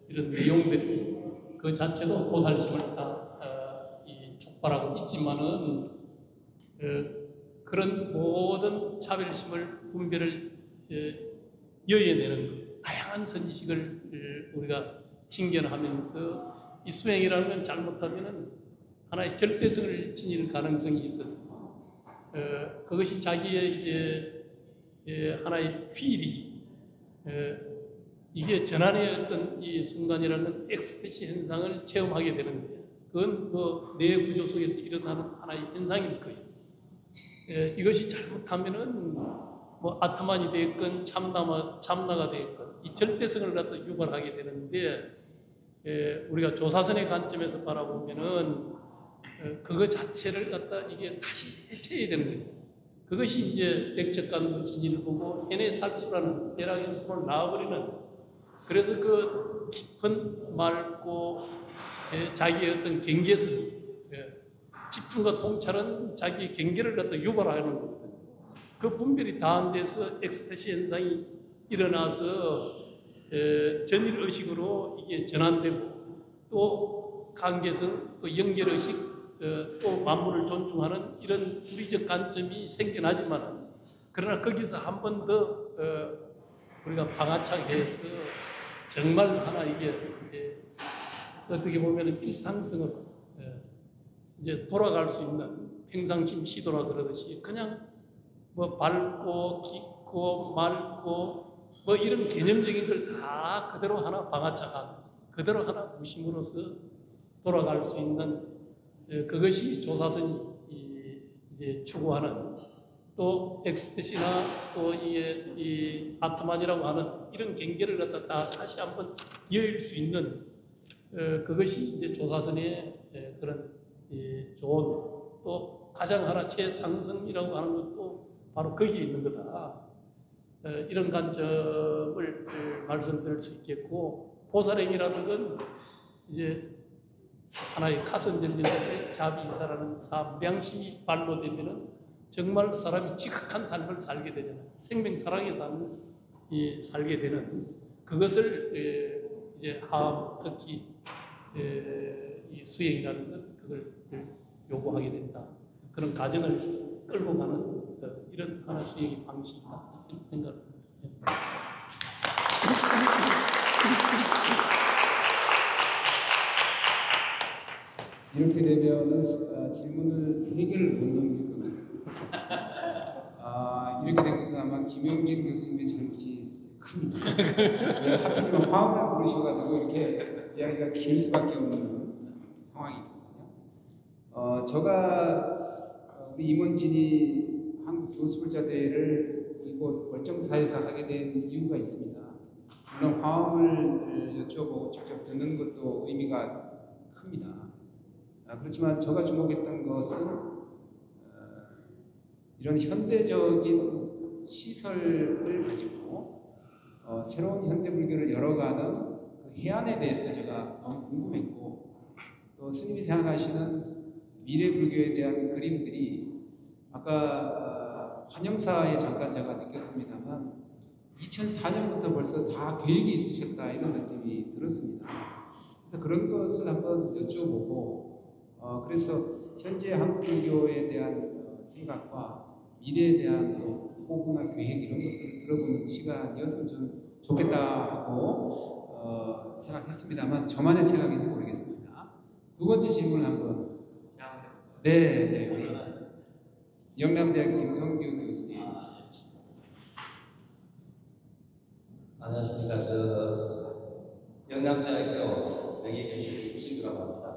C: 이런 내용들 그 자체도 보살심을 다 촉발하고 있지만은 그런 모든 차별심을 분별을 여여내는 것, 다양한 선지식을 우리가 직견하면서 이 수행이라는 건 잘못하면은 하나의 절대성을 지닐 가능성이 있어서 그것이 자기의 이제 하나의 휘일이죠. 이게 전환의 어떤 이 순간이라는 엑스테시 현상을 체험하게 되는데 그건 뭐 뇌 구조 속에서 일어나는 하나의 현상일 거예요. 이것이 잘못하면은 뭐 아트만이 되었건 참나가 되었건 이 절대성을 갖다 유발하게 되는데 우리가 조사선의 관점에서 바라보면은 그거 자체를 갖다 이게 다시 해체해야 되는 거죠. 그것이 이제 백척간도 진리를 보고 해내 살수라는 대락의 숨을 놔버리는, 그래서 그 깊은 맑고 자기의 어떤 경계선, 집중과 통찰은 자기의 경계를 갖다 유발하는 거거든요. 그 분별이 다한 데서 엑스테시 현상이 일어나서 전일의식으로 이게 전환되고 또 관계성, 또 연결의식, 또 만물을 존중하는 이런 우리적 관점이 생겨나지만 그러나 거기서 한 번 더 우리가 방아착해서 정말 하나 이게 어떻게 보면 일상성으로 이제 돌아갈 수 있는 평상심 시도라 그러듯이 그냥 뭐 밝고 깊고 맑고 뭐 이런 개념적인 걸 다 그대로 하나 방아착한 그대로 하나 무심으로서 돌아갈 수 있는 그것이 조사선이 이제 추구하는 또 엑스테시나 또 이 아트만이라고 하는 이런 경계를 갖다 다 다시 한번 여일 수 있는 그것이 이제 조사선의 그런 좋은 또 가장 하나 최상승이라고 하는 것도 바로 거기에 있는 거다. 이런 관점을 말씀드릴 수 있겠고, 보살행이라는 건 이제 하나의 가슴 열리는데 자비이사라는 사무량심이 발로 되면은 정말 사람이 지극한 삶을 살게 되잖아요. 생명 사랑의 삶을 살게 되는 그것을 이제 특히 이 수행이라는 건 그걸 요구하게 된다. 그런 과정을 끌고 가는 이런 하나 수행의 방식이다. 이런 생각을 합니다.
A: 이렇게 되면은 질문을 3개를 못 넘길 것 같습니다. 이렇게 된 것은 아마 김영진 교수님의 잘못이 큽니다. 왜 하필이면 화음을 부르셔가지고 이렇게 이야기가 길 수밖에 없는 상황이거든요. 제가 우리 임원진이 한국 교수불자대회를 이곳 월정사에서 하게 된 이유가 있습니다. 물론 화음을 여쭤보고 직접 듣는 것도 의미가 큽니다. 그렇지만 제가 주목했던 것은 이런 현대적인 시설을 가지고 새로운 현대불교를 열어가는 그 해안에 대해서 제가 너무 궁금했고, 또 스님이 생각하시는 미래불교에 대한 그림들이 아까 환영사에 잠깐 제가 느꼈습니다만 2004년부터 벌써 다 계획이 있으셨다 이런 느낌이 들었습니다. 그래서 그런 것을 한번 여쭤보고, 그래서 현재 한국불교에 대한 생각과 미래에 대한 또 포부나 계획 이런 것들을 들어보는 시간이었으면 좀 좋겠다 하고 생각했습니다만 저만의 생각인지 모르겠습니다. 두 번째 질문 한번. 네, 우리 영남대학 김성규 교수님.
E: 안녕하십니까. 영남대학교 명예교수 김승규라고 합니다.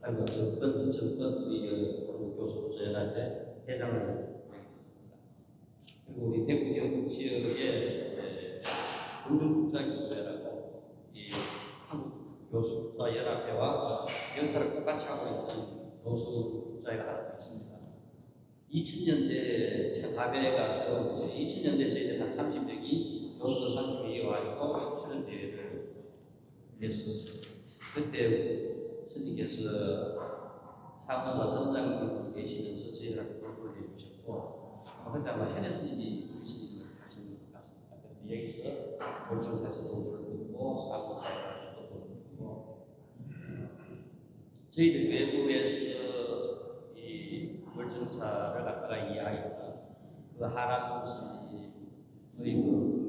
E: 그리고 정권 우리 교수 부조연합회 회장을 맡았습니다. 그리고 우리 대구 경북 지역의 공중국자교수회라고 이 한국 교수국자연합회와 역사를 똑같이 하고 있는 교수국자회가 하나 더 있습니다. 2000년대 1400에 가서 2000년대 저희들 한 30명이 교수들 30명이 와가지고 수련 대회를 했었어요. 그때 스님께서 사무사 선장님 계시면서 저희들한테 공부를 해주셨고 그때 아마 현대 스님이 우리 스님을 하시는 것 같습니다. 그런데 여기서 골청사에서 공부를 듣고 사무사에서 또 공부를 듣고 저희들 외부에서 이 골청사를 갖다가 이해하겠다. 그 하람 스님의 그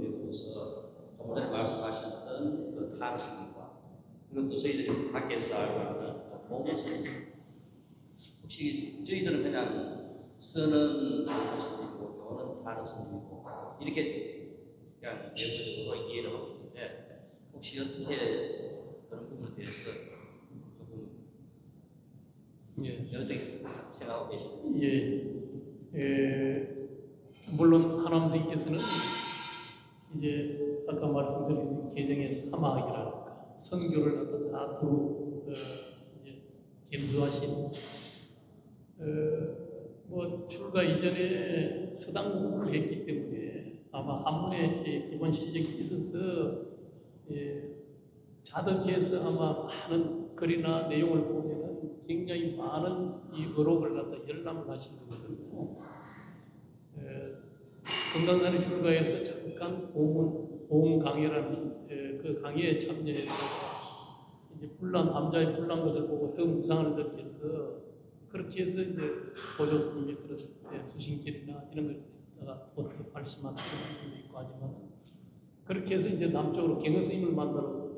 E: 외부에서 조금 전에 말씀하셨던 그 타르 스님과 그리고 또 저희들이 밖에서 알고 있는 보고 스님 혹시 저희들은 그냥 쓰는 보고 스님이고 교는 타르 스님이고 이렇게 그냥 내부적으로 이해를 하고 있는데 혹시 어떻게 그런 부분에 대해서 조금 어떻게 생각하고 계십니까?
C: 물론 하남 스님께서는 이제 아까 말씀드린 개정의 사막이랄까 선교를 갖다 다 두루 이제 겸수하신 뭐 출가 이전에 서당 공부를 했기 때문에 아마 한문의 기본 실력이 있어서 자덕해서 아마 많은 글이나 내용을 보면은 굉장히 많은 이 어록을 갖다 열람을 하신 거거든요. 금강산에 출가해서 잠깐 보문 강의라는 그 강의에 참여해서 이제 남자의 불난 것을 보고 더 무상을 느껴서 그렇게 해서 이제 보조 스님의 그런 수신길이나 이런 걸다가 발심한 그런 부분도 있고 하지만 그렇게 해서 이제 남쪽으로 경은 스님을 만나러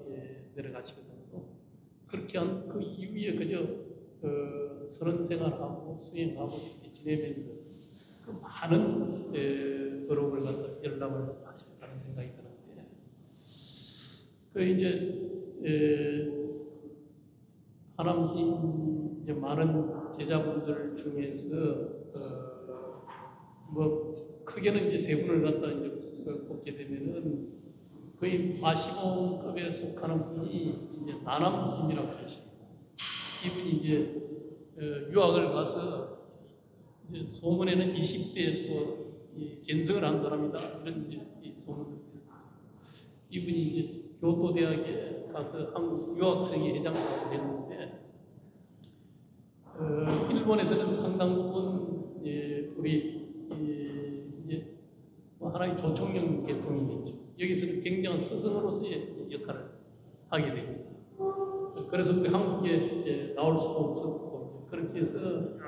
C: 내려가시거든요. 그렇게 한 그 이후에 그저 선언 생활하고 수행하고 이렇게 지내면서 그 많은 어록을 갖다 열람을 하셨다는 생각이 드는데 그 이제 하남 스님 이제 많은 제자분들 중에서 뭐 크게는 이제 세 분을 갖다 이제 뽑게 되면은 거의 마시몬급에 속하는 분이 이제 나남 스님이라고 계십니다. 이분이 이제 유학을 가서 이제 소문에는 20대 견성을 한 사람이다 이런 이제 소문도 있었어요. 이분이 이제 교토대학에 가서 한국 유학생회 회장을 했는데 일본에서는 상당 부분 우리 이제 뭐 하나의 조총련 계통이겠죠. 여기서는 굉장한 스승으로서의 역할을 하게 됩니다. 그래서 우리 한국에 나올 수도 없었고 그렇게 해서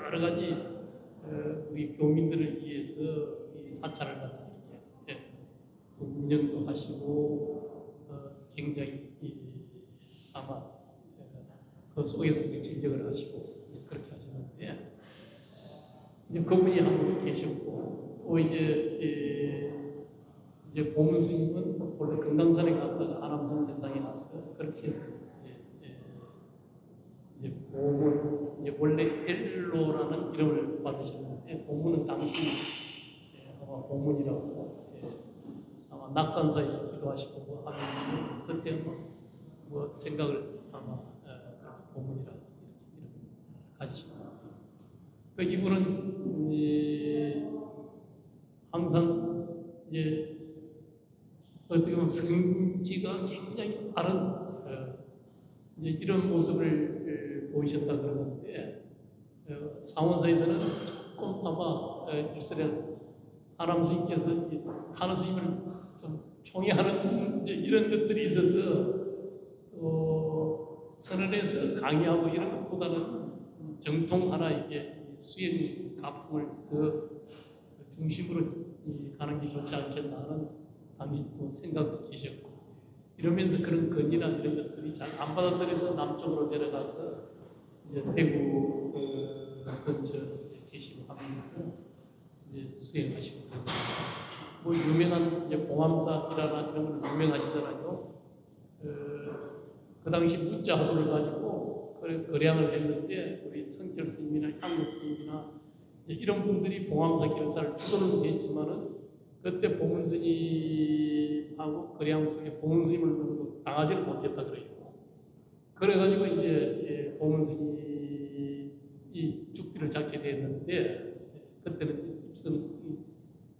C: 여러 가지 우리 교민들을 위해서 이 사찰을 갖다 이렇게 운영도 하시고 굉장히 아마 그 속에서 진정을 하시고 그렇게 하셨는데 이제 그분이 한국에 계셨고 또 이제 보문 스님은 원래 금강산에 갔다가 하남선 대상에 가서 그렇게 해서 이제 보문 이제 원래 엘로라는 이름을 받으셨는데 보문은 당시 아마 보문이라고 아마 낙산사에서 기도하시고 뭐 하면서 그때 뭐 생각을 아마 그렇게 보문이라 이렇게 가지신 것 같아요. 그 이분은 항상 이제 어떻게 보면 성지가 굉장히 빠른 이제 이런 모습을 보이셨다 그러는데 상원사에서는 조금 아마 일설에 하남 스님께서 하남 스님을 좀 총애하는 이제 이런 것들이 있어서 또 선언에서 강의하고 이런 것보다는 정통 하나 이게 수행 가풍을 더 중심으로 가는 게 좋지 않겠나 하는 당시 또 생각도 계셨고 이러면서 그런 건의나 이런 것들이 잘 안 받아들여서 남쪽으로 내려가서 이제 대구 근처 계시고 하면서 이제 수행하시고 뭐 유명한 이제 봉암사기라나 이런 걸 유명하시잖아요. 그 당시 무자 화두를 가지고 거량을 했는데 우리 성철 스님이나 향국 스님이나 이런 분들이 봉황사 결사를 주도는 했지만은 그때 봉은 스님하고 거량 속에 봉은 스님을 누구도 당하지를 못했다 그래요. 그래가지고 이제 봉은 스님이 죽비를 잡게 됐는데 그때는 입성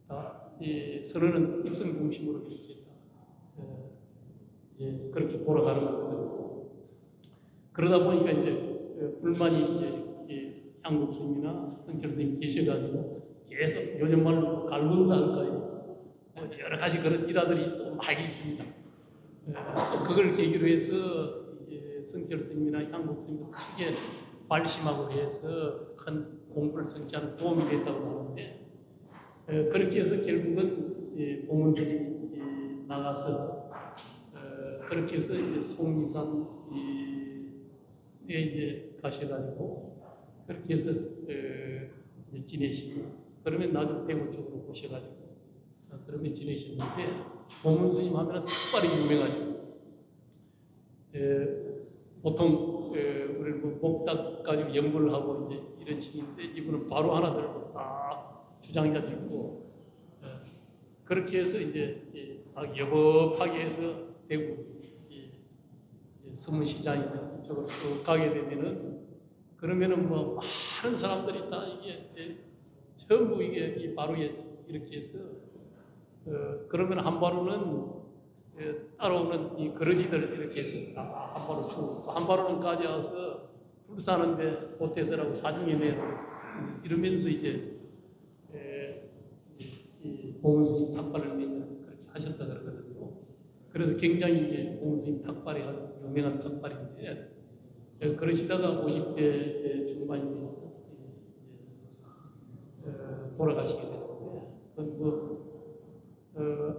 C: 다 선언은 입성 중심으로 이렇게 다 이제 그렇게 돌아가는 거거든요. 그러다 보니까 이제 불만이 이제 향국 스님이나 성철 스님 계셔가지고 계속 요즘 말로 갈군다 할까요? 여러 가지 그런 일화들이 또 많이 있습니다. 또 그걸 계기로 해서 이제 성철 스님이나 향국 스님도 크게 발심하고 해서 큰 공부를 성취하는 도움이 됐다고 하는데 그렇게 해서 결국은 봉은 스님이 나가서 그렇게 해서 이제 송리산에 이제 가셔가지고 그렇게 해서 이제 지내시고 그러면 나중에 대구 쪽으로 오셔가지고 그러면 지내셨는데 봉은 스님 하면은 특발이 유명하죠. 보통 우리 뭐 목닥 가지고 연불을 하고 이제 이런 식인데 이분은 바로 하나 들고 딱 주장자지고 그렇게 해서 이제 딱 여법하게 해서 대구 서문시장이나 이쪽으로 쭉 가게 되면은 그러면은 뭐 많은 사람들이 다 이게 전부 이게 바로에 이렇게 해서 그러면 한바로는 따라오는 이 거러지들 이렇게 해서 다 한바로 주고 또 한바로는 까지 와서 불 사는데 보태서라고 사중에 내놓고 이러면서 이제 이 봉은 스님 탁발을 매년 그렇게 하셨다 그러거든요. 그래서 굉장히 이제 봉은 스님 탁발이 아주 유명한 탁발인데 그러시다가 50대 중반이 돼서 돌아가시게 되는데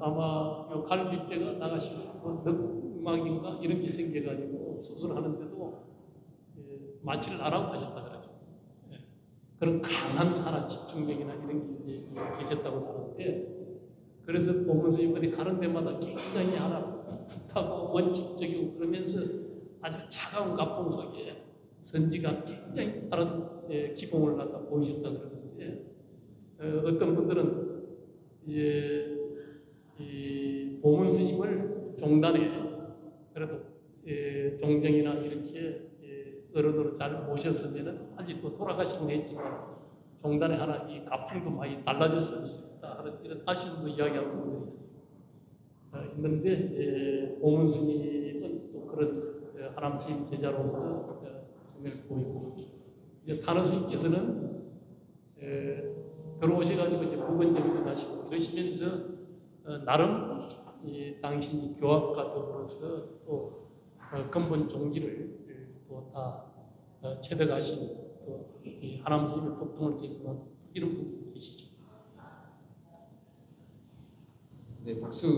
C: 아마 요 갈비뼈가 나가시고 늑막인가 이런 게 생겨가지고 수술하는데도 마취를 안 하고 하셨다 그러죠. 그런 강한 하나 집중력이나 이런 게 계셨다고 하는데 그래서 봉은 스님들이 가는 데마다 굉장히 하나 풋풋하고 원칙적이고 그러면서 아주 차가운 가풍 속에 선지가 굉장히 다른 기봉을 갖다 보이셨다 그러는데 어떤 분들은 이 봉은 스님을 종단에 그래도 종정이나 이렇게 어른으로 잘 모셨으면은 빨리 또 돌아가시긴 했지만 종단에 하나 이 가풍도 많이 달라졌을 수 있다 하는 이런 아쉬움도 이야기하는 분들이 있어요. 있는데 이제 봉은 스님은 또 그런 하람 스님 제자로서 정말 보이고 이제 탄원 스님께서는 들어오셔가지고 이제 무건정진하시고 이러시면서 나름 이 당신이 교학과 더불어서 또 근본 종기를 또 다 체득하신 또 이 하람 스님의 법통을 계승한 이런 분들이 계시죠.
A: 네, 박수.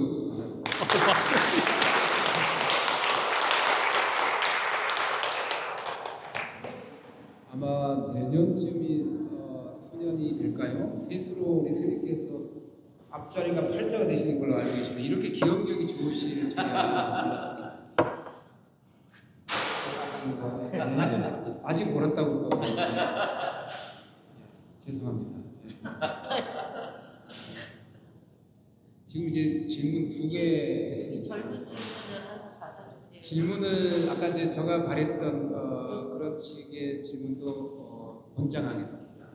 A: 아마 내년쯤이 후년이 될까요? 셋으로 우리 스님께서 앞자리가 팔자가 되시는 걸로 알고 계시는데 이렇게 기억력이 좋으실 줄이야 몰랐습니다. 아직 멀었다고 또 죄송합니다. 지금 이제 질문 2개
B: 젊은 질문을 하나 받아주세요.
A: 질문을 아까 이제 제가 바랬던 그런 식의 질문도 권장하겠습니다.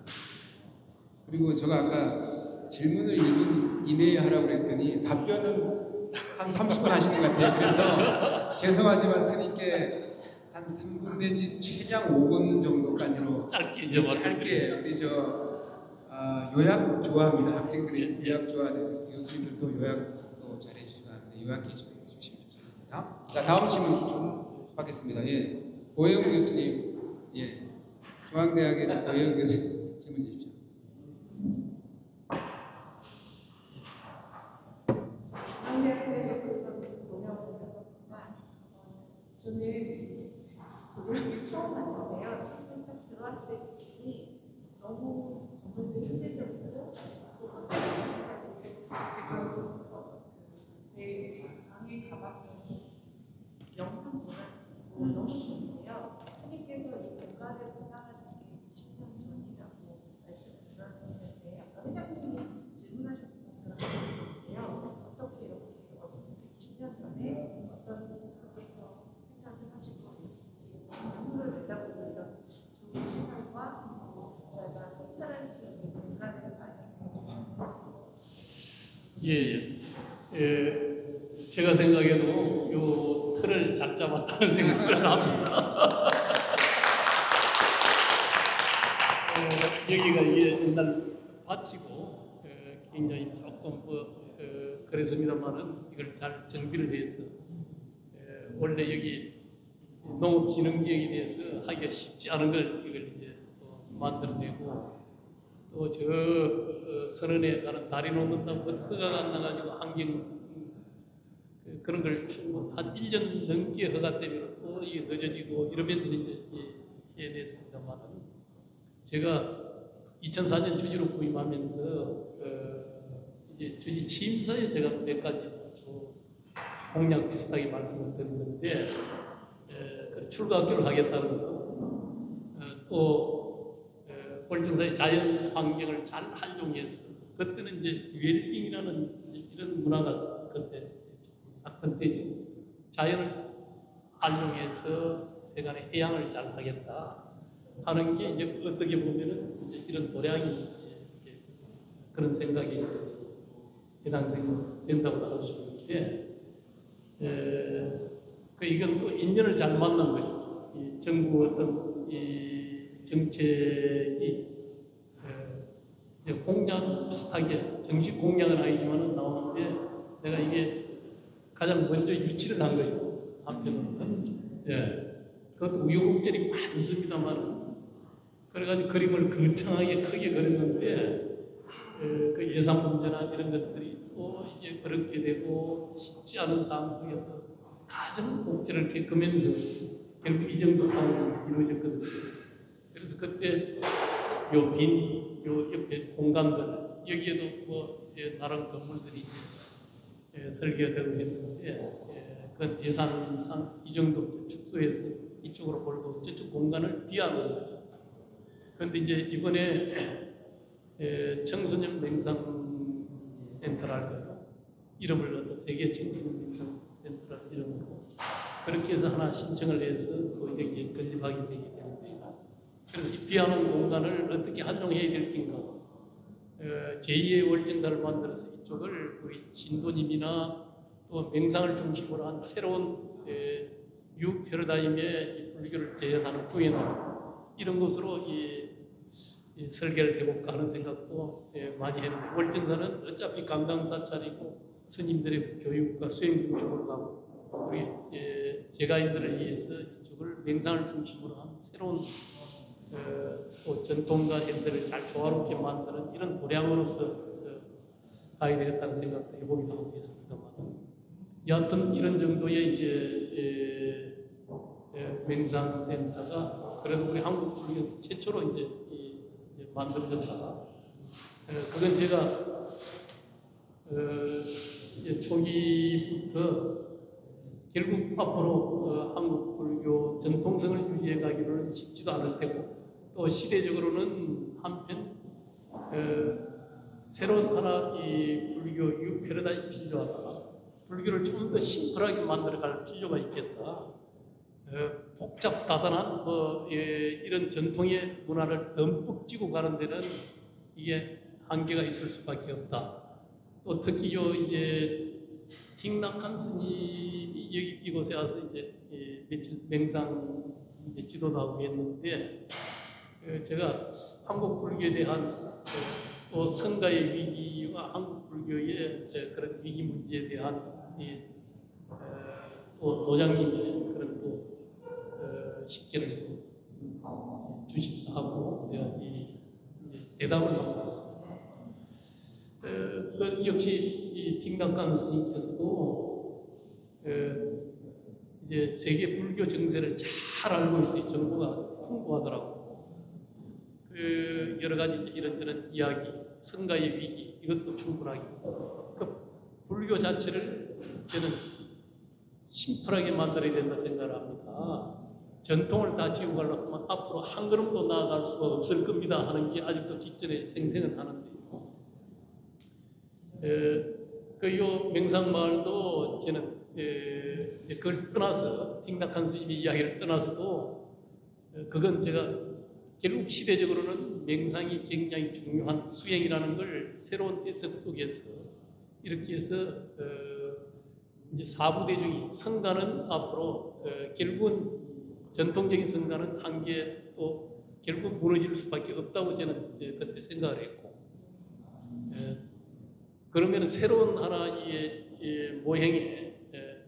A: 그리고 제가 아까 질문을 1분 이내에 하라고 그랬더니 답변은 한 30분 하시는 것 같아요. 그래서 죄송하지만 스님께 한 3분 내지 최장 5분 정도까지로
C: 짧게 이제
A: 짧게 우리 요약 좋아합니다. 학생들이 요약 좋아하는 교수님들도 요약도 잘해 주시고 하는데 요약해 주시면 좋겠습니다. 자, 다음 질문 좀 받겠습니다. 예, 고영 교수님, 예, 중앙대학의 고영 교수님 질문 주십시오.
F: 중앙대학교에서 고려하는 저는 고려를 처음 봤는데요. 처음 딱 들어왔을 때 느낌이 너무 건물도 현대적이고 지금 제 방에 가봤던 영상 보면 너무 좋은데요. 스님께서
C: 예. 제가 생각해도 요 틀을 잘 잡았다는 생각을 합니다. 여기가 이게 옛날 밭이고 굉장히 조금 그랬습니다만은 이걸 잘 정비를 해서 원래 여기 농업진흥지역에 대해서 하기가 쉽지 않은 걸 이걸 이제 또 만들어내고 또 저 선언에 가는 다리 놓는다고 허가가 안 나가지고 환경 그런 걸 충분 한 1년 넘게 허가 때문에 또 이게 늦어지고 이러면서 이제 해냈습니다만은 제가 2004년 주지로 부임하면서 이제 주지 취임서에 제가 몇 가지 공약 비슷하게 말씀을 드렸는데 그 출가학교를 하겠다는 거, 또 월정사의 자연 환경을 잘 활용해서 그때는 이제 웰빙이라는 이런 문화가 그때 싹들 때죠. 자연을 활용해서 세간의 해양을 잘 하겠다 하는 게 이제 어떻게 보면은 이제 이런 도량이 그런 생각이 해당된다고 할 수 있는데 이건 또 인연을 잘 만난 거죠. 이 정부 어떤 이 정책이 이제 공약 비슷하게 정식 공약은 아니지만은 나오는데 내가 이게 가장 먼저 유치를 한 거예요. 한편으로는. 그것도 우여곡절이 많습니다만 그래가지고 그림을 거창하게 크게 그렸는데 그 예산 문제나 이런 것들이 또 이제 그렇게 되고 쉽지 않은 상황 속에서 가장 곡절을 겪으면서 결국 이 정도 상황이 이루어졌거든요. 그래서 그때 요 옆에 공간들 여기에도 뭐 나름 건물들이 설계가 되고 했는데 그 예산상 이 정도 축소해서 이쪽으로 벌고 저쪽 공간을 비워놓은 거죠. 그런데 이제 이번에 청소년 맹상센터랄까요? 이름을 얻어 세계 청소년 맹상센터를 이름으로 그렇게 해서 하나 신청을 해서 또 여기에 건립하게 되게 되는데요. 그래서 이 비워놓은 공간을 어떻게 활용해야 될 낀가? 제2의 월정사를 만들어서 이쪽을 우리 신도님이나 또 맹상을 중심으로 한 새로운 뉴 패러다임의 불교를 재현하는 구현하는 이런 것으로 설계를 해볼까 하는 생각도 많이 했는데 월정사는 어차피 강당사찰이고 스님들의 교육과 수행 중심으로 가고 우리 제가인들을 위해서 이쪽을 맹상을 중심으로 한 새로운 또 전통과 현대를 잘 조화롭게 만드는 이런 도량으로서 가야 되겠다는 생각도 해보기도 하고 했습니다만 여하튼 이런 정도의 이제 맹상센터가 그래도 우리 한국 불교 최초로 이제 만들어졌다. 그건 제가 초기부터 결국 앞으로 한국 불교 전통성을 유지해 가기는 쉽지도 않을 테고 또 시대적으로는 한편 새로운 하나 이 불교 유패러다임이 필요하다. 불교를 좀 더 심플하게 만들어갈 필요가 있겠다. 복잡다단한 이런 전통의 문화를 듬뿍 쥐고 가는 데는 이게 한계가 있을 수밖에 없다. 또 특히 이제 틱낙한 스님이 이곳에 와서 이제 며칠 맹상 지도도 하고 했는데 제가 한국 불교에 대한 또 성가의 위기와 한국 불교의 그런 위기 문제에 대한 또 노장님의 그런 또 식견을 주십사 하고 내가 대답을 하고 있습니다. 그 역시 이 틱낙한 스님께서도 이제 세계 불교 정세를 잘 알고 있어요. 정보가 풍부하더라고요. 그 여러 가지 이런저런 이야기, 성가의 위기 이것도 충분하게. 그 불교 자체를 저는 심플하게 만들어야 된다 생각을 합니다. 전통을 다 지우고 가려고 하면 앞으로 한 걸음도 나아갈 수가 없을 겁니다 하는 게 아직도 깃전에 생생은 하는데요. 요 맹상마을도 저는 그걸 떠나서 틱낙한 스님의 이야기를 떠나서도 그건 제가 결국 시대적으로는 맹상이 굉장히 중요한 수행이라는 걸 새로운 해석 속에서 이렇게 해서 이제 사부대중이 성가는 앞으로 결국은 전통적인 성가는 한계 또 결국 무너질 수밖에 없다고 저는 그때 생각을 했고 그러면 새로운 하나의 모형에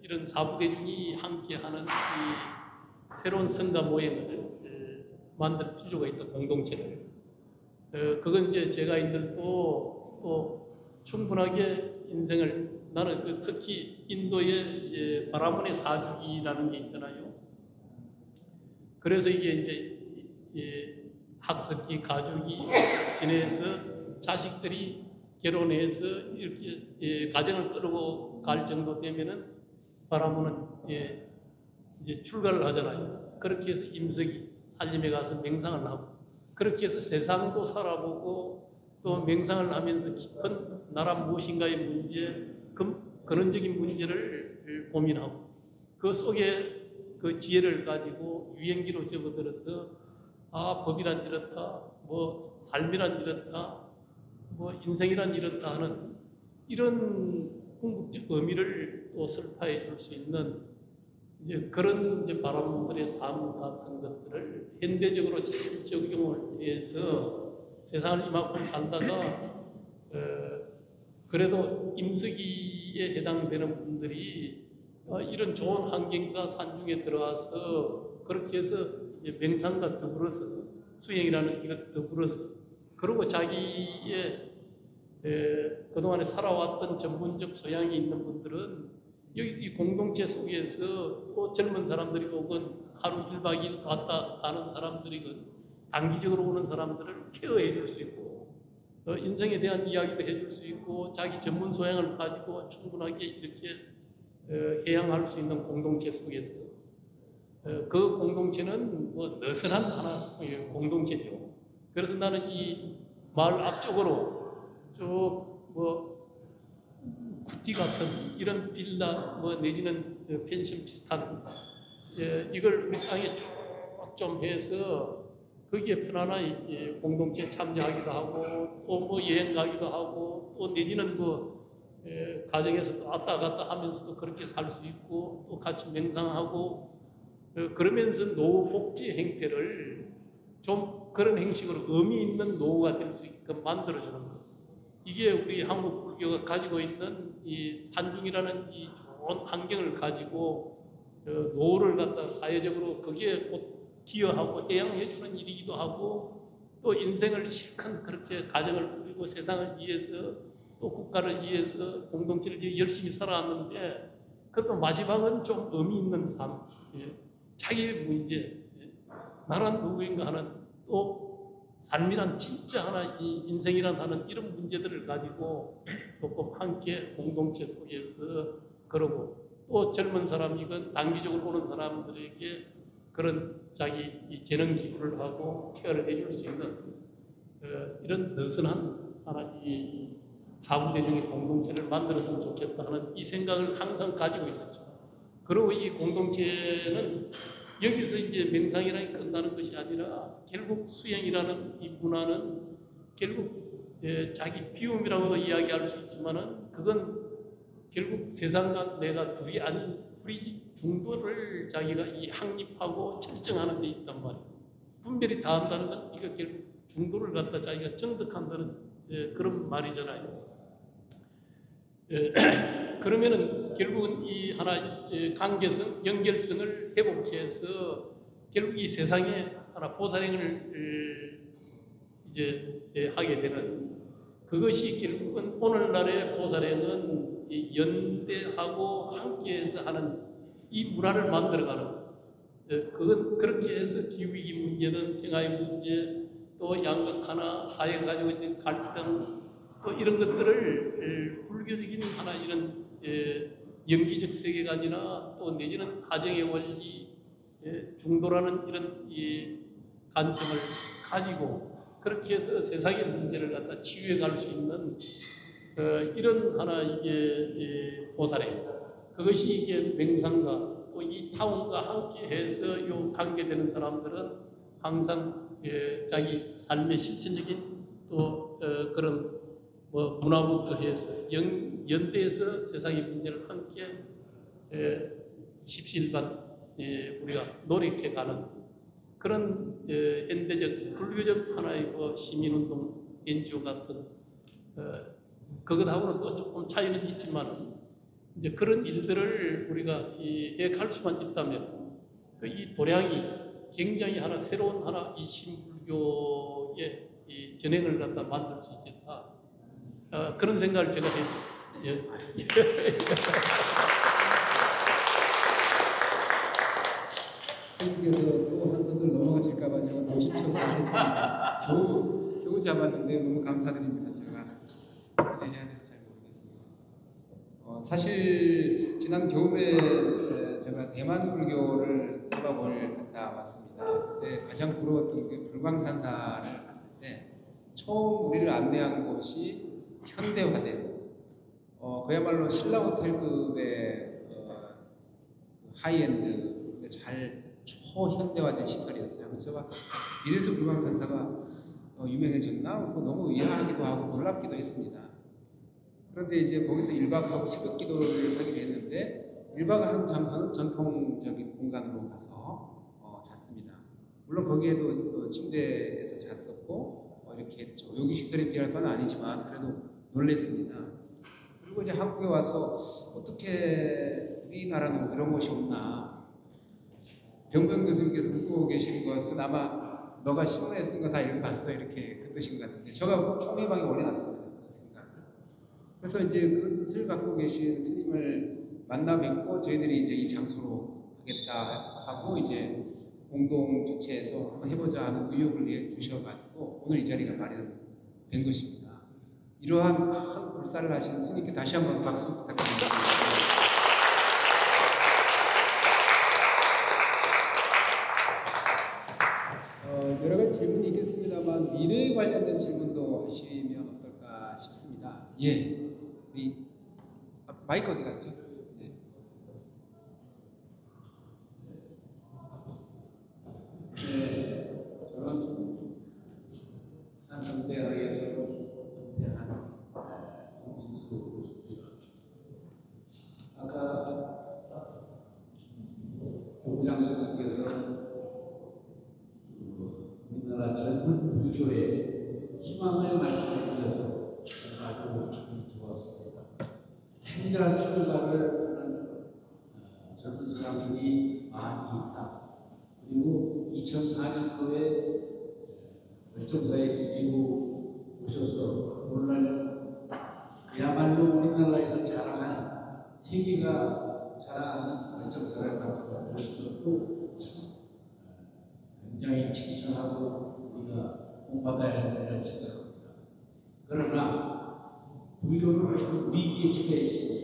C: 이런 사부대중이 함께하는 이 새로운 성가 모형을 만들 필요가 있다 공동체를 그건 이제 제가 인들도 또 충분하게 인생을 나는 특히 인도의 바라문의 사주기라는 게 있잖아요. 그래서 이게 이제 학습기, 가족이 지내서 자식들이 결혼해서 이렇게 가정을 끌고 갈 정도 되면은 바라문은 이제 출가를 하잖아요. 그렇게 해서 임석이 산림에 가서 맹상을 하고 그렇게 해서 세상도 살아보고 또 맹상을 하면서 깊은 나라 무엇인가의 문제, 근원적인 문제를 고민하고 그 속에 그 지혜를 가지고 유행기로 접어들어서 법이란 이렇다, 뭐 삶이란 이렇다, 뭐 인생이란 이렇다 하는 이런 궁극적 의미를 또 설파해 줄 수 있는 이제 그런 이제 바람들의 삶 같은 것들을 현대적으로 잘 적용을 해서 세상을 이만큼 살다가 그래도 임석기에 해당되는 분들이 이런 좋은 환경과 산중에 들어와서 그렇게 해서 이제 명상과 더불어서 수행이라는 이것 더불어서 그리고 자기의 그동안에 살아왔던 전문적 소양이 있는 분들은 여기 이 공동체 속에서 또 젊은 사람들이 혹은 하루 1박 2일 왔다 가는 사람들이건 단기적으로 오는 사람들을 케어해 줄 수 있고 인생에 대한 이야기도 해줄 수 있고 자기 전문 소양을 가지고 충분하게 이렇게 해양할 수 있는 공동체 속에서 그 공동체는 뭐 느슨한 하나의 공동체죠. 그래서 나는 이 마을 앞쪽으로 쭉 뭐 구티 같은 이런 빌라 뭐 내지는 펜션 비슷한 이걸 우리 땅에 쭉 좀 해서 거기에 편안하게 공동체에 참여하기도 하고 또 뭐 여행 가기도 하고 또 내지는 뭐 가정에서도 왔다 갔다 하면서도 그렇게 살 수 있고 또 같이 맹상하고 그러면서 노후 복지 행태를 좀 그런 형식으로 의미 있는 노후가 될 수 있게끔 만들어주는 것. 이게 우리 한국 불교가 가지고 있는 이 산중이라는 이 좋은 환경을 가지고 노후를 갖다 사회적으로 거기에 곧 기여하고 해양해주는 일이기도 하고 또 인생을 실컷 그렇게 가정을 꾸리고 세상을 위해서 또 국가를 위해서 공동체를 위해 열심히 살아왔는데 그래도 마지막은 좀 의미 있는 삶, 자기 문제, 나란 누구인가 하는 또 삶이란 진짜 하나, 이 인생이란 하는 이런 문제들을 가지고 조금 함께 공동체 속에서 그러고 또 젊은 사람이건 단기적으로 오는 사람들에게 그런 자기 이 재능 기부를 하고 케어를 해줄 수 있는 이런 느슨한 하나 이 사부대중의 공동체를 만들었으면 좋겠다 하는 이 생각을 항상 가지고 있었죠. 그리고 이 공동체는 여기서 이제 명상이라는 게 끝나는 것이 아니라 결국 수행이라는 이 문화는 결국 자기 비움이라고도 이야기할 수 있지만은 그건 결국 세상과 내가 둘이 아닌 불이 중도를 자기가 이 확립하고 결정하는 데 있단 말이에요. 분별이 다한다는 건 이거 결국 중도를 갖다 자기가 정득한다는 그런 말이잖아요. 그러면은 결국은 이 하나 관계성, 연결성을 회복해서 결국 이 세상에 하나 보살행을 이제 하게 되는 그것이 결국은 오늘날의 보살행은 이 연대하고 함께해서 하는 이 문화를 만들어가는 것. 그건 그렇게 해서 기후위기 문제는 평화의 문제, 또 양극화나 사회가 가지고 있는 갈등, 또 이런 것들을 불교적인 하나 이런 연기적 세계관이나 또 내지는 하정의 원리, 중도라는 이런 이 관점을 가지고 그렇게 해서 세상의 문제를 갖다 치유해 갈 수 있는 이런 하나 이게 보살행. 그것이 이게 맹상과 또 이 타운과 함께해서 요 관계되는 사람들은 항상 자기 삶의 실천적인 또 그런 뭐 문화부터 해서 연대에서 세상의 문제를 함께 십시일반 우리가 노력해가는 그런 현대적 불교적 하나의 뭐 시민운동 NGO 같은 그것하고는 또 조금 차이는 있지만 이제 그런 일들을 우리가 해갈 수만 있다면 이 도량이 굉장히 하나 새로운 하나 이 신불교의 이 전행을 갖다 만들 수 있겠다. 그런 생각을 제가 했죠. 예.
A: 선생님께서 또 한 소절 넘어가실까봐 제가 노심초사 했습니다. 겨우 잡았는데 너무 감사드립니다. 제가 어떻게 해야 될지 잘 모르겠습니다. 사실 지난 겨울에 제가 대만 불교를 3박을 갔다 왔습니다. 그때 가장 부러웠던 게 불광산사를 갔을 때 처음 우리를 안내한 곳이 현대화된 그야말로 신라 호텔급의 하이엔드 잘 초현대화된 시설이었어요. 그래서 제가 이래서 불광산사가 유명해졌나? 너무 의아하기도 하고 놀랍기도 했습니다. 그런데 이제 거기서 1박하고 새벽 기도를 하게 됐는데 1박 한 장소는 전통적인 공간으로 가서 잤습니다. 물론 거기에도 침대에서 잤었고 이렇게 했죠. 여기 시설에 비할 건 아니지만 그래도 놀랬습니다. 그리고 이제 한국에 와서 어떻게 우리나라는 이런 곳이 없나. 병병 교수님께서 묻고 계시는 것은 아마 너가 신문에 쓴 거 다 읽어봤어 이렇게 그 뜻인 것 같은데 제가 총회방에 올려놨습니다. 그 생각을. 그래서 이제 그 뜻을 갖고 계신 스님을 만나 뵙고 저희들이 이제 이 장소로 하겠다 하고 이제 공동 주최해서 한번 해보자 하는 의욕을 내주셔가지고 오늘 이 자리가 마련된 것입니다. 이러한 큰 불사를 하신 스님께 다시 한번 박수 부탁드립니다. 여러 가지 질문이 있겠습니다만 미래에 관련된 질문도 하시면 어떨까 싶습니다. 예, 우리 마이크 어디 갔죠? 네.
D: 네, 저는 한성대학에서 은퇴한 홍진수 교수입니다. 아까 교부장 선생님께서 우리나라 젊은 불교의 희망을 말씀해 주셔서 아주 기분이 좋았습니다. 행자 출가를 하는 젊은 사람들이 많이 있다. 그리고 2004년도에 결정사에 주지고 오셔서 오늘날 그야말로 우리나라에서 자랑하는 세계가 자랑하는 결정사를 만들어 오신 것도 굉장히 칭찬하고 우리가 공부받아야 할 일이라고 생각합니다. 그러나 불교는 아주 위기에 처해 있습니다.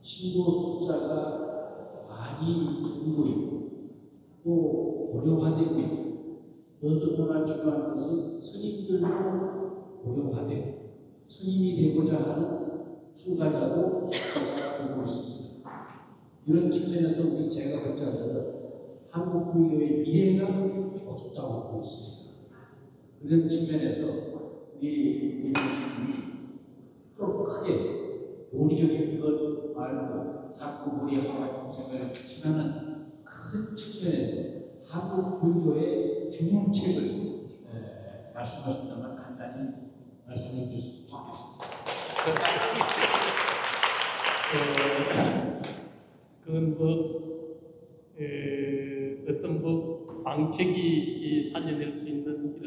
D: 신도 숫자가 많이 줄고 있고 또 고령화되고 있고 또 하나 중요한 것은 스님들도 고령화되고 스님이 되고자 하는 출가자도 숫자가 줄고 있습니다. 이런 측면에서 우리 제가 볼 때는 한국 불교의 미래가 없다고 보고 있습니다. 그런 측면에서 우리 교수님이 좀 크게 논리적인 것 말고 사고무리하고 같은 생각을 했지만은 큰 측면에서 한국 불교의 중흥책을 말씀하신다면 간단히 말씀해 주셨으면 좋겠습니다.
C: 그건 뭐 어떤 뭐 방책이 살려낼 수 있는 이런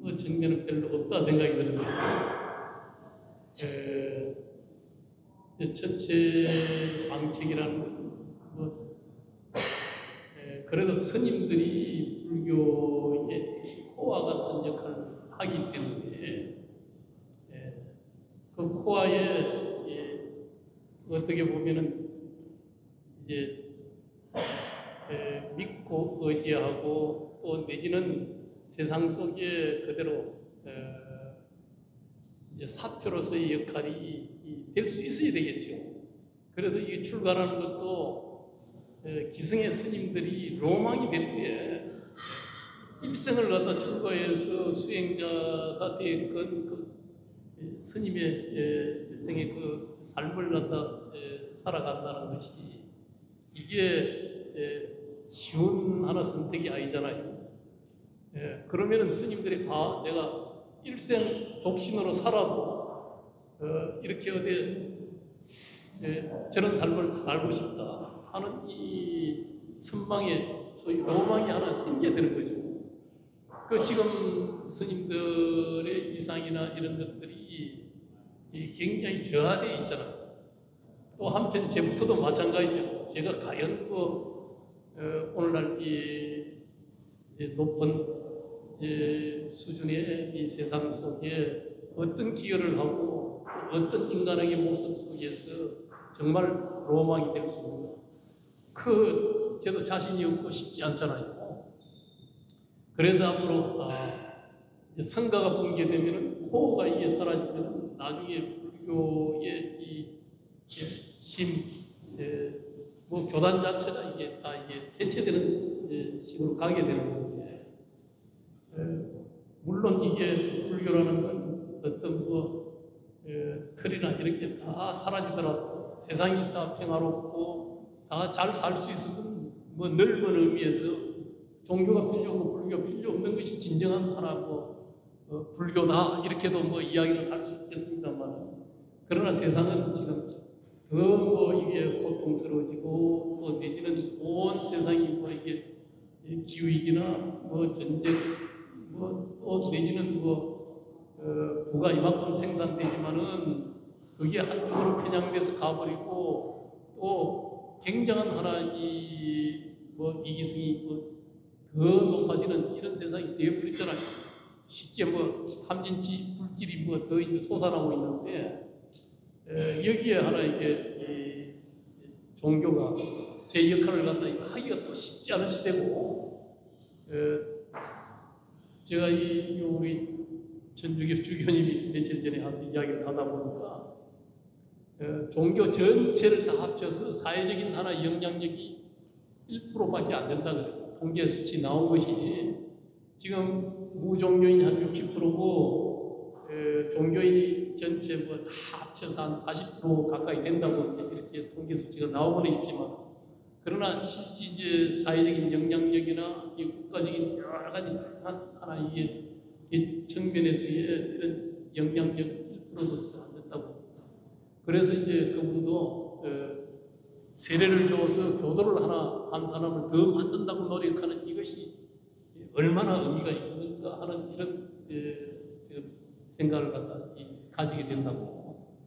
C: 뭐 측면은 별로 없다 생각이 드는데 첫째 방책이라는 건 뭐 그래도 스님들이 불교의 코어 같은 역할을 하기 때문에 그 코어에 어떻게 보면은 이제 믿고 의지하고 또 내지는 세상 속에 그대로 이제 사표로서의 역할이 될 수 있어야 되겠죠. 그래서 이 출가라는 것도 기승의 스님들이 로망이 될 때 일생을 갖다 출가해서 수행자가 되건 그 스님의 일생의 그 삶을 갖다 살아간다는 것이 이게 쉬운 하나 선택이 아니잖아요. 그러면은 스님들이 내가 일생 독신으로 살아도 이렇게 어디 저런 삶을 살고 싶다 하는 이 선망의 소위 로망이 하나 생겨야 되는 거죠. 그 지금 스님들의 이상이나 이런 것들이 굉장히 저하되어 있잖아요. 또 한편 제부터도 마찬가지죠. 제가 과연 오늘날 이제 높은 수준의 이 세상 속에 어떤 기여를 하고 어떤 인간의 모습 속에서 정말 로망이 될 수 있는가. 저도 자신이 없고 쉽지 않잖아요. 그래서 앞으로 성가가 붕괴되면 호가 이게 사라지면 나중에 불교의 이 힘, 교단 자체가 이게 다 해체되는 식으로 가게 되는 건데, 물론 이게 불교라는 건 어떤 틀이나 이런 게 다 사라지더라도 세상이 다 평화롭고 다 잘 살 수 있으면 넓은 의미에서 종교가 필요 없고 불교 필요 없는 것이 진정한 하나 불교다 이렇게도 이야기를 할 수 있겠습니다만, 그러나 세상은 지금 더 이게 고통스러워지고 또 내지는 온 세상이 이게 기후위기나 전쟁 또 내지는 부가 이만큼 생산되지만은 그게 한쪽으로 편향돼서 가버리고 또 굉장한 하나 이기승이 더 높아지는 이런 세상이 되어버렸잖아요. 쉽게 탐진치 불길이 더 이제 솟아나고 있는데, 여기에 하나 이게 종교가 제 역할을 갖다 하기가 또 쉽지 않은 시대고, 제가 우리 전주교 주교님이 며칠 전에 와서 이야기를 하다 보니까 종교 전체를 다 합쳐서 사회적인 하나 영향력이 1%밖에 안 된다 그래요. 통계 수치 나온 것이 지금 무종교인이 한 60%고 종교인이 전체 다 합쳐서 한 40% 가까이 된다고 이렇게 통계 수치가 나오고는 있지만, 그러나 실제 이제 사회적인 영향력이나 이 국가적인 여러 가지 다양한 하나 이게 측면에서의 이런 영향력 1%도 안 된다고. 그래서 이제 그분도 세례를 줘서 교도를 하나 한 사람을 더 만든다고 노력하는 이것이 얼마나 의미가 있는가 하는 이런 생각을 가지게 된다고.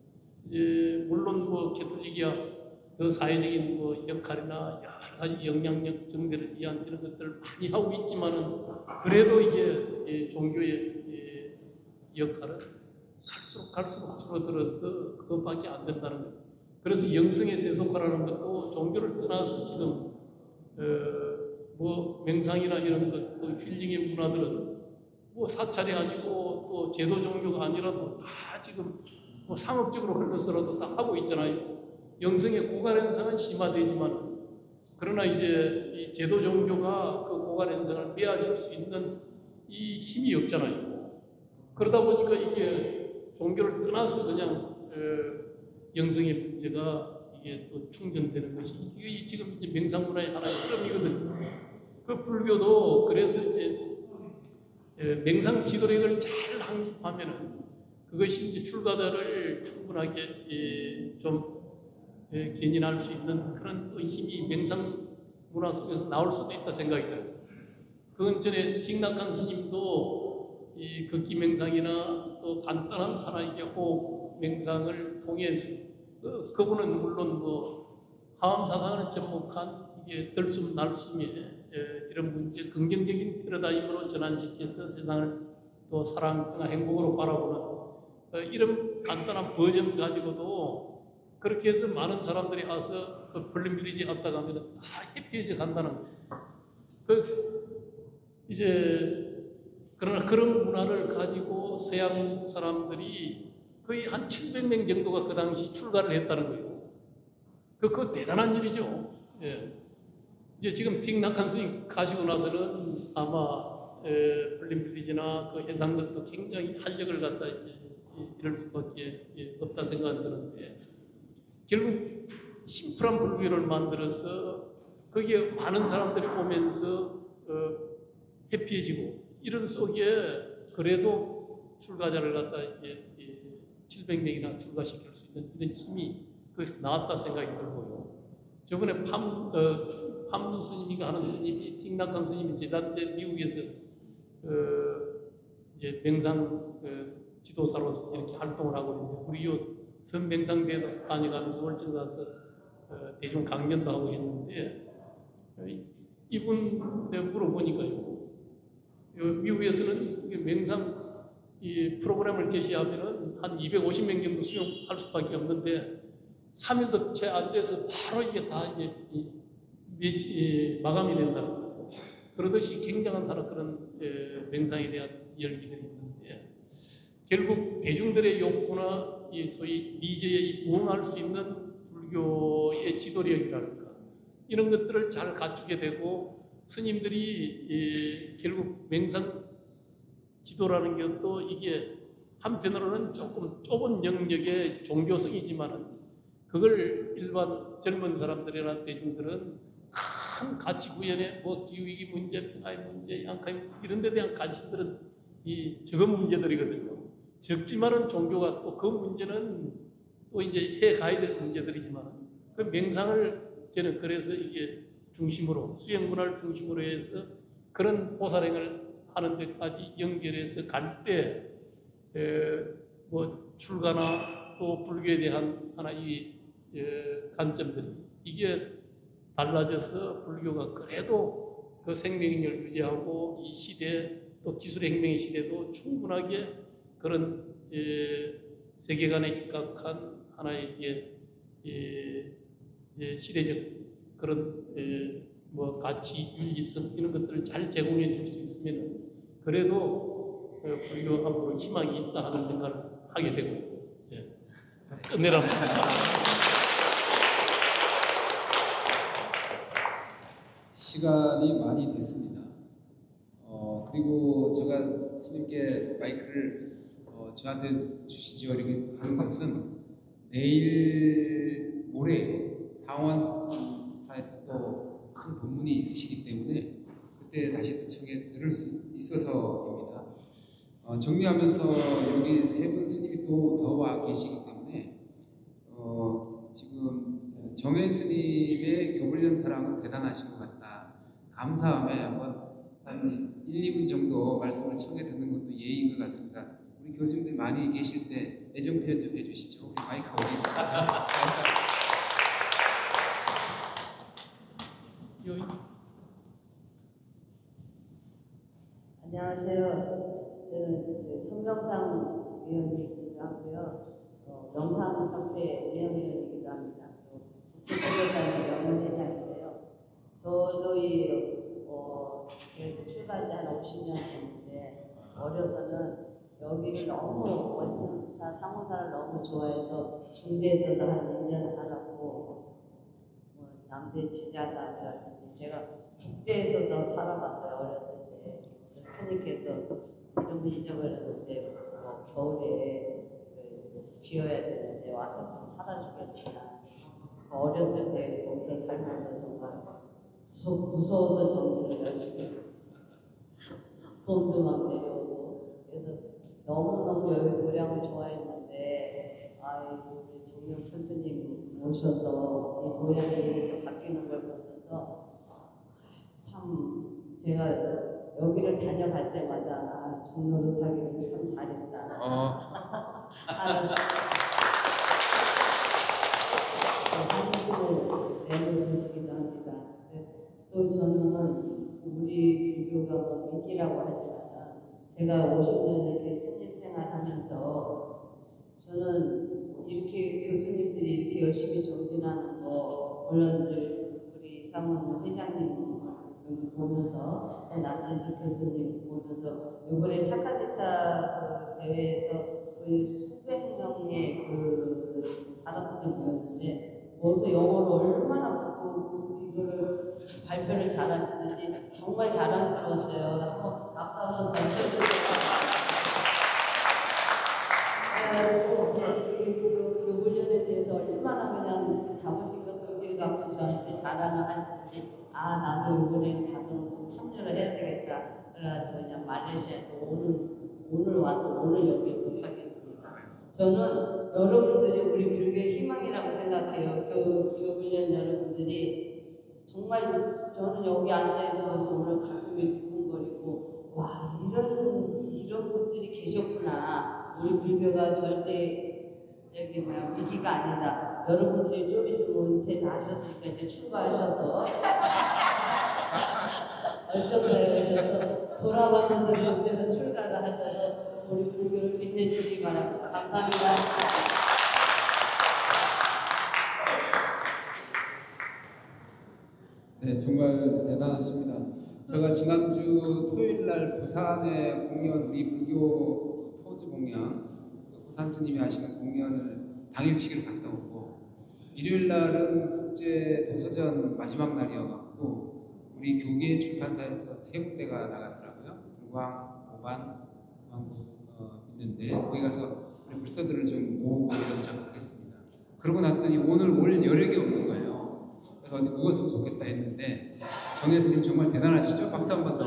C: 물론 가톨릭이야 그 사회적인 역할이나 여러 가지 영향력 증대를 위한 이런 것들을 많이 하고 있지만은, 그래도 이게 종교의 역할은 갈수록 줄어들어서 그것밖에 안 된다는 거예요. 그래서 영성의 세속화라는 것도 종교를 떠나서 지금 명상이나 이런 것, 또 힐링의 문화들은 사찰이 아니고 또 제도 종교가 아니라도 다 지금 상업적으로 흘러서라도 다 하고 있잖아요. 영성의 고갈 현상은 심화되지만, 그러나 이제 이 제도 종교가 그 고갈 현상을 메아줄 수 있는 이 힘이 없잖아요. 그러다 보니까 이게 종교를 떠나서 그냥 영성의 문제가 이게 또 충전되는 것이 이게 지금 이제 명상문화의 하나의 흐름이거든요. 그 불교도 그래서 이제 명상 지도력을 잘 확립하면은 그것이 이제 출가자를 충분하게 좀 견인할 수 있는 그런 또 힘이 명상 문화 속에서 나올 수도 있다 생각이 들어요. 그건 전에 딩낙한 스님도 이 극기 명상이나 또 간단한 하나 이게 호흡 명상을 통해서 그분은 물론 화엄 사상을 접목한 이게 들숨 날숨의 이런 문제 긍정적인 패러다임으로 전환시켜서 세상을 또 사랑, 평화, 행복으로 바라보는 이런 간단한 버전 가지고도 그렇게 해서 많은 사람들이 와서 그 플림빌리지 왔다 가면 다 해피해져 간다는 그러나 그런 문화를 가지고 서양 사람들이 거의 한 700명 정도가 그 당시 출가를 했다는 거예요. 그거 대단한 일이죠. 이제 지금 딩낙한 스님 가시고 나서는 아마 블린빌리지나 그 해상들도 굉장히 활력을 갖다 이럴 수밖에 없다 생각이 드는데 결국 심플한 불교를 만들어서 거기에 많은 사람들이 오면서 해피해지고 이런 속에 그래도 출가자를 갖다 700명이나 출가시킬 수 있는 이런 힘이 거기서 나왔다 생각이 들고요. 저번에 함눈 스님이가 하는 스님이 틱낙한 스님이 제자인데 미국에서 이제 명상 지도사로서 이렇게 활동을 하고 있는데 우리 요 선명상대도 다녀가면서 월정 가서 대중 강연도 하고 했는데 이분 내가 물어보니까요. 미국에서는 명상 이 프로그램을 제시하면은 한 250명 정도 수용할 수밖에 없는데 3일도 채 안 돼서 바로 이게 다 마감이 된다는 거예요. 그러듯이 굉장한 그런 명상에 대한 열기들이 있는데 결국 대중들의 욕구나 이 소위 니즈에 부응할 수 있는 불교의 지도력이랄까 이런 것들을 잘 갖추게 되고 스님들이 결국 명상 지도라는 것도 이게 한편으로는 조금 좁은 영역의 종교성이지만은 그걸 일반 젊은 사람들이나 대중들은 큰 가치 구현에 뭐 기후위기 문제, 평화의 문제, 양카의 문제 이런 데 대한 관심들은 이 적은 문제들이거든요. 적지만은 종교가 또 그 문제는 또 이제 해 가야 될 문제들이지만 그 명상을 저는 그래서 이게 중심으로 수행문화를 중심으로 해서 그런 보살행을 하는 데까지 연결해서 갈 때 뭐 출가나 또 불교에 대한 하나의 관점들이 이게 달라져서 불교가 그래도 그 생명력을 유지하고 이 시대 또 기술의 혁명의 시대도 충분하게 그런 세계관에 입각한 하나의 시대적 그런 뭐 가치, 윤리성 이런 것들을 잘 제공해 줄 수 있으면 그래도 불교 앞으로 희망이 있다 하는 생각을 하게 되고 끝내랍니다.
A: 시간이 많이 됐습니다. 그리고 제가 스님께 마이크를 저한테 주시죠 이렇게 하는 것은 내일 모레 상원사에서 또 큰 법문이 있으시기 때문에 그때 다시 또 청해 들을 수 있어서입니다. 정리하면서 여기 세 분 스님이 또 더 와 계시기 때문에 지금 정현 스님의 교불련 사랑은 대단하신 것 같다. 감사함에 한번 한 1, 2분 정도 말씀을 청해 듣는 것도 예의인 것 같습니다. 우리 교수님들 많이 계실 때 애정 표현 좀 해주시죠. 우리 마이크 어디 있습니까?
G: 안녕하세요. 저는 성명상 위원이기도 하고요. 명상 카페 운영위원이기도 합니다. 국회의사의 명문회장인데요. 저도 제가 출가한 지 한 50년 됐는데 어려서는 여기를 너무 원정사 상호사를 너무 좋아해서 중대에서도 한 1년 살았고 남대 지자다라든지 제가 국대에서도 살아봤어요. 어렸을 때 스님께서 이름을 잊어버렸는데 겨울에 쉬어야 되는데 와서 좀 살아주겠구나. 어렸을 때 거기서 살면서 정말 무서워서 정신을 열심히 공도막 내려오고 그래서 너무너무 여기 도량을 좋아했는데 우리 정명천 스님 오셔서 이 도량이 이렇게 바뀌는 걸 보면서 참 제가 여기를 다녀갈 때마다 중노릇하기를 참 잘했다 하는 한심을 내놓으시기도 합니다. 또 저는 우리 불교가 뭐 위기라고 하지만은 제가 50년 이렇게 스님 생활하면서 저는 이렇게 교수님들이 이렇게 열심히 정진하는 거 물론 우리 상원 회장님 보면서 남진식 교수님 보면서 이번에 사카지타 그 대회에서 수백 명의 그 사람들이 모였는데 거기서 영어를 얼마나 듣고 이거를 발표를 잘하시는지 정말 자랑스러웠어요. 한번 박수 한번 더 쳐주세요. 그 교훈련에 대해서 얼마나 그냥 자부심과 긍지를 갖고 저한테 자랑을 하시는지 아 나도 이번에 가서 꼭 참여를 해야 되겠다. 그래가지고 그냥 말레이시아에서 오늘 와서 오늘 여기에 도착했습니다. 저는 여러분들이 우리 불교의 희망이라고 생각해요. 교훈련 여러분들이 정말 저는 여기 앉아 있어서 오늘 가슴이 두근거리고 와 이런 분들이 계셨구나. 우리 불교가 절대 여기 위기가 아니다. 여러분들이 좀 있으면 은퇴 다 하셨으니까 이제 출가하셔서 얼정사에 오셔서 돌아가면서 그때는 출가를 하셔서 우리 불교를 빛내주시기 바랍니다. 감사합니다.
A: 네, 정말 대단하십니다. 제가 지난주 토요일 날 부산에 공연, 우리 불교 포즈 공연, 부산 스님이 하시는 공연을 당일치기로 갔다 오고, 일요일 날은 국제 도서전 마지막 날이어갖고 우리 교계 출판사에서 세 군데가 나갔더라고요. 불광, 도반, 있는데 거기 가서 우리 불서들을 좀 모으고 이런 작업했습니다. 그러고 났더니 오늘 올 여력이 없는 거예요. 그래서 어디 누웠으면 좋겠다 했는데 정혜 스님 정말 대단하시죠? 박수 한 번 더.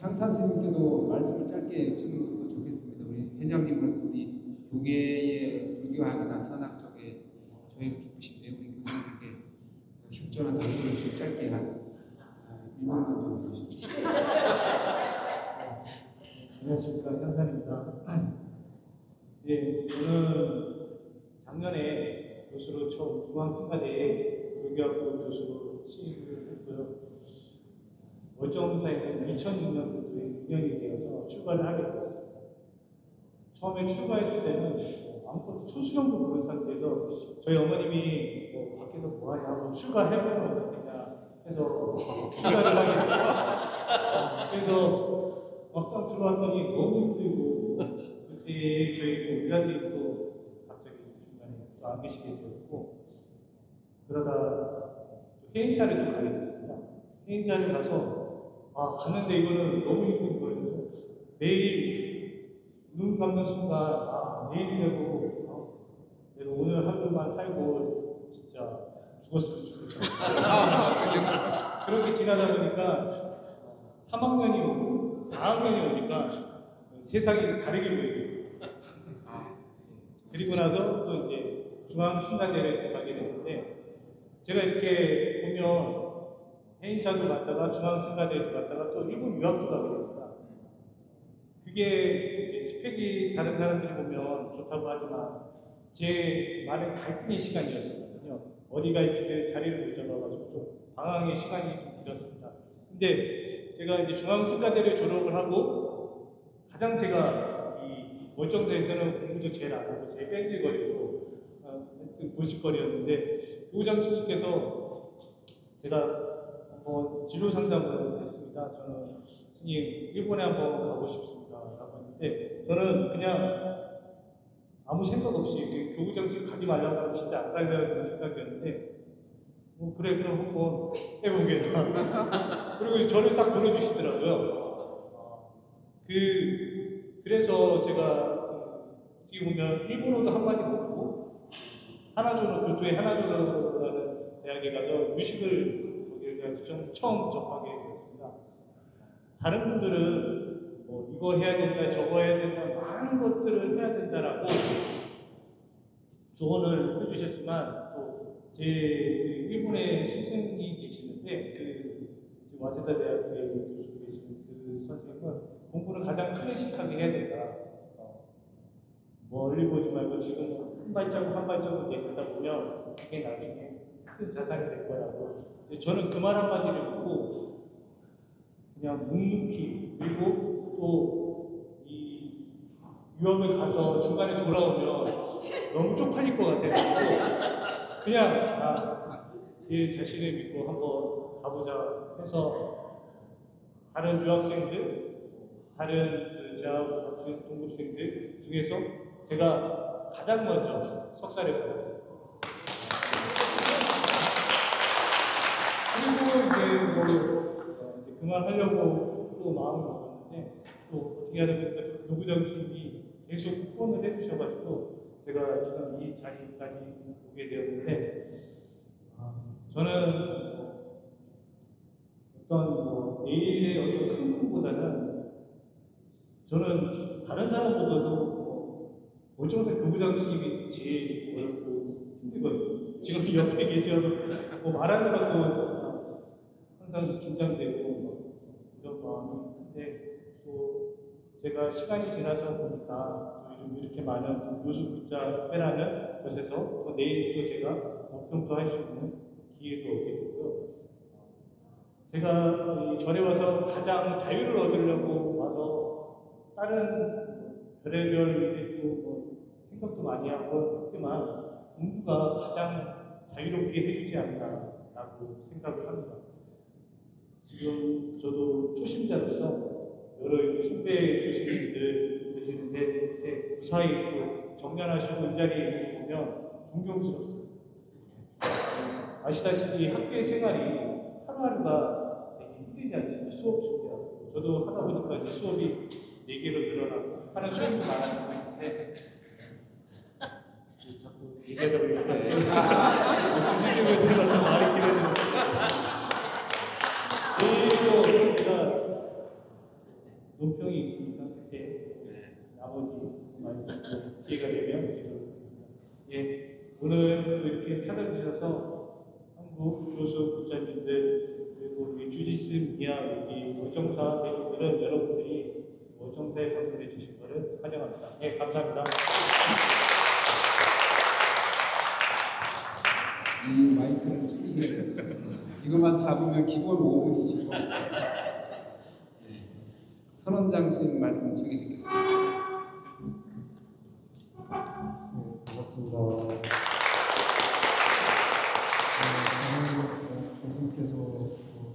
A: 향산 스님께도 말씀을 짧게 여쭈는 것도 좋겠습니다. 우리 회장님으로서 우리 교계의 불교학이나 선학 쪽에 저희가 기쁘신데 우리 교수님께 협조한 답변을 좀 짧게 한 1분만 좀 해주시죠.
H: 안녕하십니까, 향산입니다. 예, 저는 작년에 교수로 처음 중앙승가대에 불교학부 교수로 취임을 했고요. 월정사에는 2006년도에 운영이 되어서 출가를 하게 되었습니다. 처음에 출가했을 때는 아무것도 초수령도 모르는 상태에서 저희 어머님이 밖에서 뭐하냐 하고 출가해보면 어떻겠냐 해서 출가를 하게 됐어요. 그래서 막상 들어왔더니 너무 힘들고 그때 저희 의사 선생님도 갑자기 중간에 또 안 계시게 되었고 그러다 또 해인사를 또 가게 됐습니다. 해인사를 가서 갔는데 이거는 너무 힘든 거예요. 매일 눈 감는 순간 내일이라도 내가 오늘 하루만 살고 진짜 죽었으면 좋겠다. 그렇게 지나다 보니까 3학년이 오고 4학년이 오니까 세상이 다르게 보이더라고요. 그리고 나서 또 이제 중앙승가대를 가게 됐는데 제가 이렇게 보면 해인사도 갔다가 중앙승가대도 갔다가 또 일본 유학도 가게 됩니다. 그게 이제 스펙이 다른 사람들이 보면 좋다고 하지만 제 많은 갈등의 시간이었거든요. 어디 갈지 자리를 못 잡아가지고 좀 방황의 시간이 좀 길었습니다. 근데 제가 이제 중앙승가대를 졸업을 하고 가장 제가 이 월정사에서는 공부도 제일 안 하고 제일 뺀질거리고 골칫거리였는데 교장 스님께서 제가 한번 진로 상담을 했습니다. 저는 스님 일본에 한번 가고 싶습니다 라고 했는데 저는 그냥 아무 생각 없이 교구장 스님 가지 말라고 하면 진짜 안 가려는 생각이었는데 그래 그럼 한번 해보겠다. 그리고 저를 딱 보내주시더라고요. 그래서 제가 어떻게 보면 일본어도 한마디 모르고 하나조로 교토의 하나조로라는 대학에 가서 무식을 거기에 가서 좀 처음 접하게 되었습니다. 다른 분들은 이거 해야 된다, 저거 해야 된다, 많은 것들을 해야 된다라고 조언을 해주셨지만 또 제 일본에 스승이 계시는데 와세다 대학교의 교수로 계시는 그 선생님은 공부를 가장 클래식하게 해야 된다. 멀리 보지 말고 지금 한 발자국 한 발자국 내딛다 보면 그게 나중에 큰 자산이 될 거라고. 저는 그 말 한마디를 듣고 그냥 묵묵히 그리고 또 이 유학을 가서 중간에 돌아오면 너무 쪽팔릴 것 같아서 그냥 내 자신을 믿고 한번 가보자 해서 다른 유학생들, 다른 저하고 같은 동급생들 중에서 제가 가장 먼저 석사를 받았어요. 이제 그만하려고 또 마음을 먹었는데 또 어떻게 하다 보니까 좀 교부 정신이 계속 후원을 해주셔가지고 제가 지금 이 자리까지 오게 되었는데 저는 어떤 내일의 어떤 큰 꿈보다는 저는 다른 사람보다도 월정사 교부장님이 제일 어렵고 힘들거든요. 지금 옆에 계셔도 말하느라고 항상 긴장되고 이런 마음이 큰데 또 제가 시간이 지나서 보니까 또 요즘 이렇게 많은 교수 붙자 회라는 곳에서 또 내일 또 제가 목평도 할 수 있는 기회도 얻게 되고요. 제가 이 절에 와서 가장 자유를 얻으려고 와서 다른 별의별 일에 또 생각도 많이 하고 했지만 공부가 가장 자유롭게 해주지 않나라고 생각을 합니다. 지금 저도 초심자로서 여러 선배 교수님들 계시는데 무사히 또 정년하시고 이 자리에 보면 존경스럽습니다. 아시다시피 학교의 생활이 하루하루가 되게 힘들지 않습니까? 수업 준비하고 저도 하다 보니까 이제 수업이 4개로 늘어나고 하는 수업도 많아지고 있는데 자꾸 얘기하다 보니까 준비생활에 들어가서 말이 길어지는 그리고 제가 논평이 있으니까 그때 나머지 말씀 기회가 되면 드리도록 하겠습니다. 예, 오늘 이렇게 찾아주셔서 한국 교수 부자님들 그리고 우리 주지스 미아 여기 월정사 대표들은 여러분들이 월정사에 방문해 주신 것을 환영합니다. 네, 감사합니다.
A: 이 마이크를 숙이게 이것만 잡으면 기본 5분이시고 선원장 선생님 말씀 청해드리겠습니다.
I: 반갑습니다. 교수님께서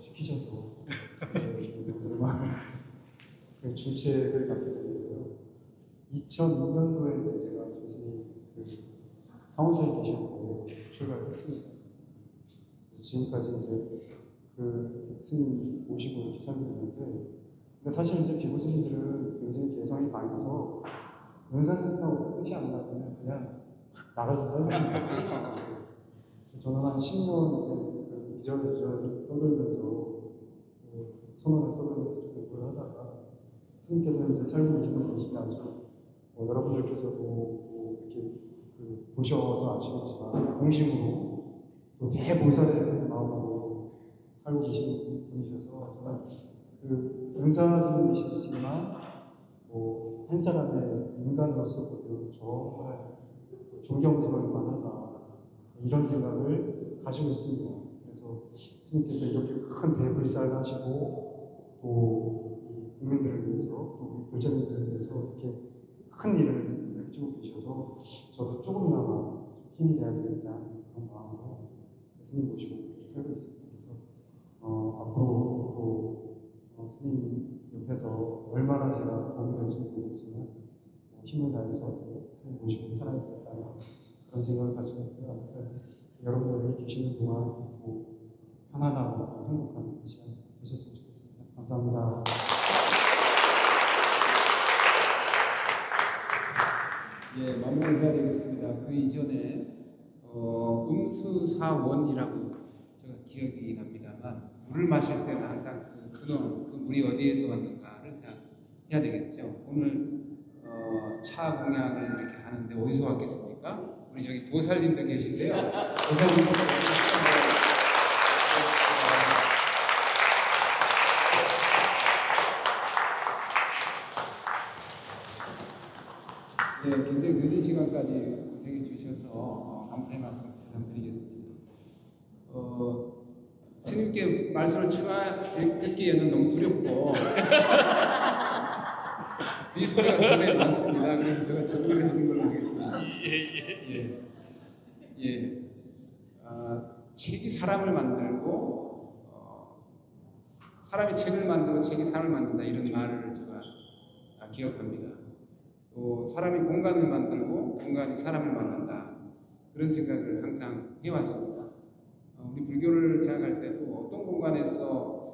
I: 시키셔서 정말 주체를 갖게 되는데요. 2006년도에 제가 교수님 사무실에 계셨고 출가를 했습니다. 지금까지 이제 스님 모시고 이렇게 살고 있는데, 근데 사실 이제 비구스님들은 굉장히 개성이 많아서 은사 스님하고 끝이 안 나서는 그냥 나가서 살고 있습니다. 저는 한 10년 이제 이전 떠들면서 선언을 떠들면서 좀 공부를 하다가 스님께서 이제 살고 계시는 모습이 아주 여러분들께서도 이렇게 보셔서 아시겠지만 공식으로 또 대보살의 마음으로 살고 계시는 분이셔서 저는 은사 스님이시지만 한 사람의 인간으로서도 정말 존경스러울 만하다 이런 생각을 가지고 있습니다. 그래서 스님께서 이렇게 큰 대불살을 하시고 또 국민들을 위해서 또 우리 불자님들을 위해서 이렇게 큰 일을 해주고 계셔서 저도 조금이나마 힘이 돼야 되겠다 그런 마음으로 스님 모시고 이렇게 살고 있습니다. 그래서 앞으로 또 스님 옆에서 얼마나 제가 도움이 될지 모르겠지만 힘을 다해서 스님 모시고 살아야 되겠다 그런 생각을 가지고 있고요. 아무튼 여러분들 여기 계시는 동안 또 편안하고 행복한 시간 되셨으면 좋겠습니다. 감사합니다.
A: 예, 마무리를 해야 되겠습니다. 그 이전에 음수사원이라고 제가 기억이 납니다만 물을 마실 때는 항상 그 물이 어디에서 왔는가를 생각해야 되겠죠. 오늘 차 공양을 이렇게 하는데 어디서 왔겠습니까? 우리 저기 도살님들 계신데요. 네, 굉장히 늦은 시간까지 고생해 주셔서 감사의 말씀 드리겠습니다. 스님께 말씀을 듣기에는 너무 두렵고 미소가 상당히 많습니다. 그래서 제가 정리를 하는 걸로 하겠습니다. 책이 사람을 만들고 사람이 책을 만들고 책이 사람을 만든다 이런 말을 제가 기억합니다. 또 사람이 공간을 만들고 공간이 사람을 만든다 그런 생각을 항상 해왔습니다. 우리 불교를 생각할 때도 어떤 공간에서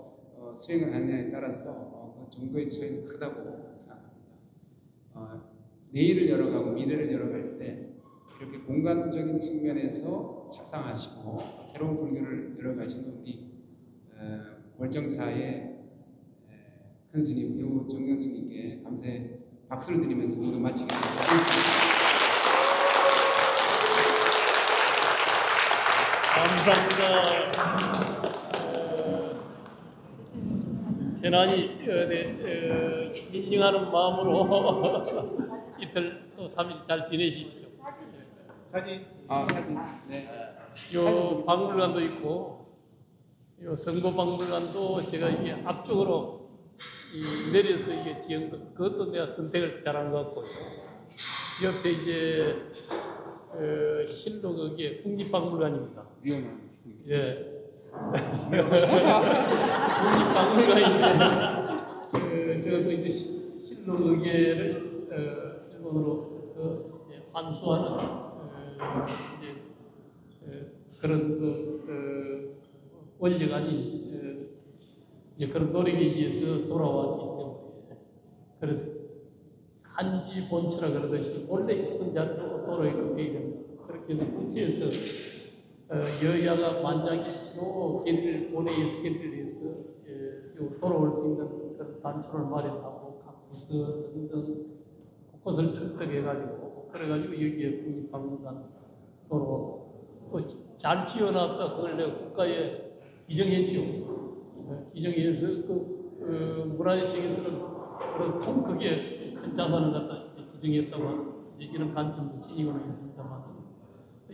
A: 수행을 하느냐에 따라서 그 정도의 차이는 크다고 생각합니다. 내일을 열어가고 미래를 열어갈 때 이렇게 공간적인 측면에서 작상하시고 새로운 불교를 열어가시는 우리 월정사의 큰 스님 배우 정경 스님께 감사의 박수를 드리면서 모두 마치겠습니다.
C: 감사합니다. 편안히 힐링하는 마음으로 이틀 또 3일 잘 지내십시오.
H: 사진.
A: 사진. 네.
C: 요 박물관도 있고, 요 성보박물관도 제가 이게 앞쪽으로 내려서 이게 지은 것, 그것도 내가 선택을 잘한 것 같고요. 옆에 이제 실로 거기에 국립박물관입니다.
A: 위험한.
C: 예. 국립박물관인데 저도 이제 실로 거기에를 일본어로 환수하는 이제 그런 원리가 아닌 이제 그런 노력에 의해서 돌아왔기 때문에 그래서 한지 본처라 그러듯이 원래 있었던 자리로 돌아오게끔 해야 된다. 그렇게 해서 국제에서 여야가 만장일치로 개를 본회의에서 개를 해서 돌아올 수 있는 그런 단초를 마련하고 각 부서 등등 곳곳을 설득해가지고 그래가지고 여기에 국립박물관 돌아오고 또 잘 지어놨다 그걸 내가 국가에 기정했죠. 기정해서 문화재청에서는 그런 통 크게 큰 자산을 갖다 기정했다고 하는 이런 관점도 지니고는 있습니다만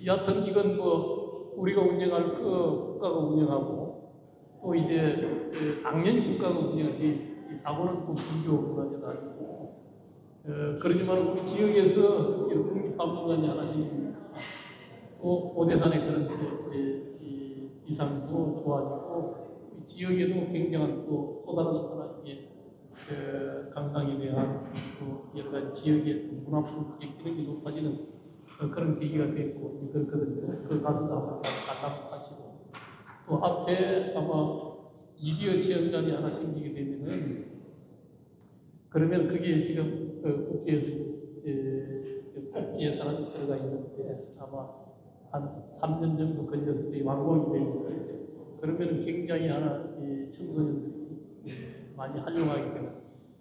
C: 여하튼 이건 뭐 우리가 운영할 국가가 운영하고 또 이제 당연히 국가가 운영을 이 사고는 또 불교 문화재도 아니고 그러지만 우리 지역에서 이런 국립박물관이 하나씩 또 오대산의 그런 이상도 좋아지고 이 지역에도 굉장한 또 다른 하나의 관광에 대한 또 여러 가지 지역의 문화품 이런 게 높아지는 그런 계기가 됐고 그렇거든요. 그 가서도 한번 잘 관람하시고 또 앞에 아마 미디어 체험관이 하나 생기게 되면은 그러면 그게 지금 국회에서 꼭지 예산이 들어가 있는데 아마 한 3년 정도 걸려서 저희 완공이 되는데 그러면 굉장히 하나 청소년들이 많이 활용하게 되는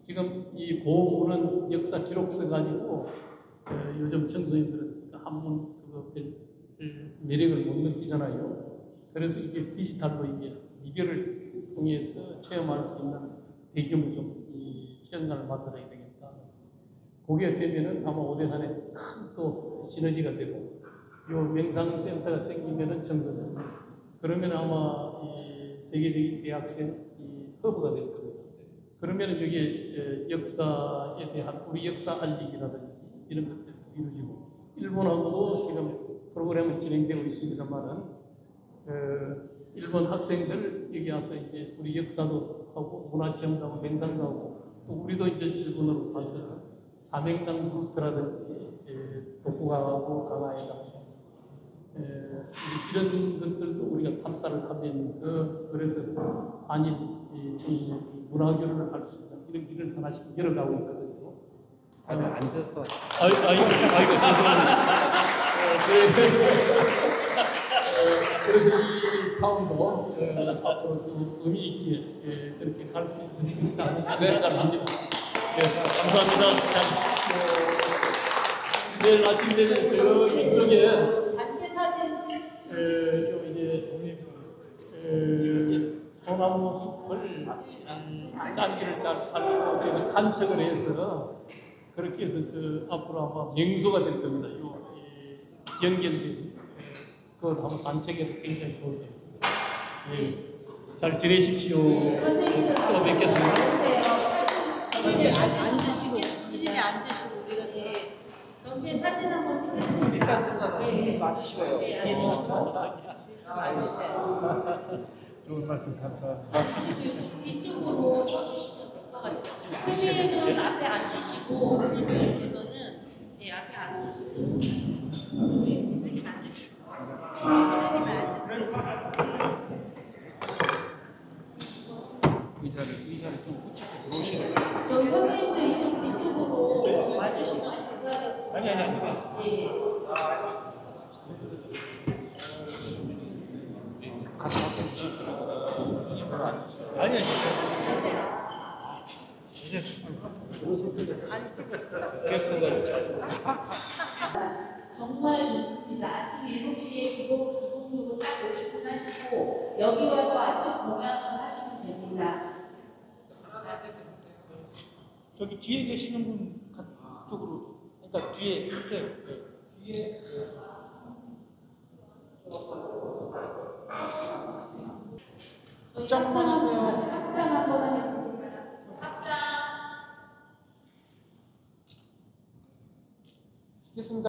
C: 지금 이 고문은 역사 기록서 가지고 요즘 청소년들은 한문 그거 매력을 못 느끼잖아요. 그래서 이게 디지털로 이게 미디어를 통해서 체험할 수 있는 대규모 좀 이 체험관을 만들어야 되겠다. 그게 되면은 아마 오대산에 큰 또 시너지가 되고 요 명상센터가 생기면은 청소년 그러면 아마 이 세계적인 대학생 이 허브가 될 겁니다. 그러면 여기에 역사에 대한 우리 역사 알리기라든지 이런 것들이 이루어지고 일본하고도 지금 프로그램은 진행되고 있습니다만은 일본 학생들 여기 와서 이제 우리 역사도 하고 문화체험도 하고 명상도 하고 또 우리도 이제 일본으로 가서 사명당 루트라든지 독후강하고 강화에다가 이런 것들도 우리가 탐사를 하면서 그래서 아닌 문화교류를 할 수 있는 이런 길을 하나씩 열어가고 있거든요.
A: 다들 앉아서.
C: 아이고 죄송합니다. 그래서 이 타운도 앞으로 좀 의미 있게 그렇게 갈 수 있을 것이다 하는 생각을 합니다. 네, 감사합니다. 내일 아침 되면 저 이쪽에
G: 단체 사진
C: 이제 소나무 숲을 짠기를 잘 가지고 간척을 해서 그렇게 해서 앞으로 아마 명소가 될 겁니다. 요 연결된 그거 한번 산책해도 굉장히 좋을 겁니다. 잘 지내십시오. 또 뵙겠습니다.
G: 선생님 앉으시고 선생님이 앉으시고 우리가 전체 사진 한번 찍겠습니다.
D: 일단 들어가서 선생님 맞으시고요.
G: 앉으세요.
H: 좋은 말씀 감사합니다.
B: 이쪽으로 서주시면 될 것 같아요. 스님은 앞에 앉으시고 스님께서는 앞에 앉으시고 스님 앉으시고 스님 앉으세요.
A: 의자를 좀 붙여서 들어오시는
B: 저희 선생님들이 좀 뒤쪽으로 와주시면 감사하겠습니다.
H: 아니.
B: 예. 정말 좋습니다. 아침 7시에 기본요금 딱 50분 하시고 여기 와서 아침 공양을 하시면 됩니다.
H: 저기 뒤에 계시는 분 쪽으로, 그러니까 뒤에 이렇게 뒤에
B: 저희 합장 한번 하겠습니다. 합장.
A: 시겠습니다.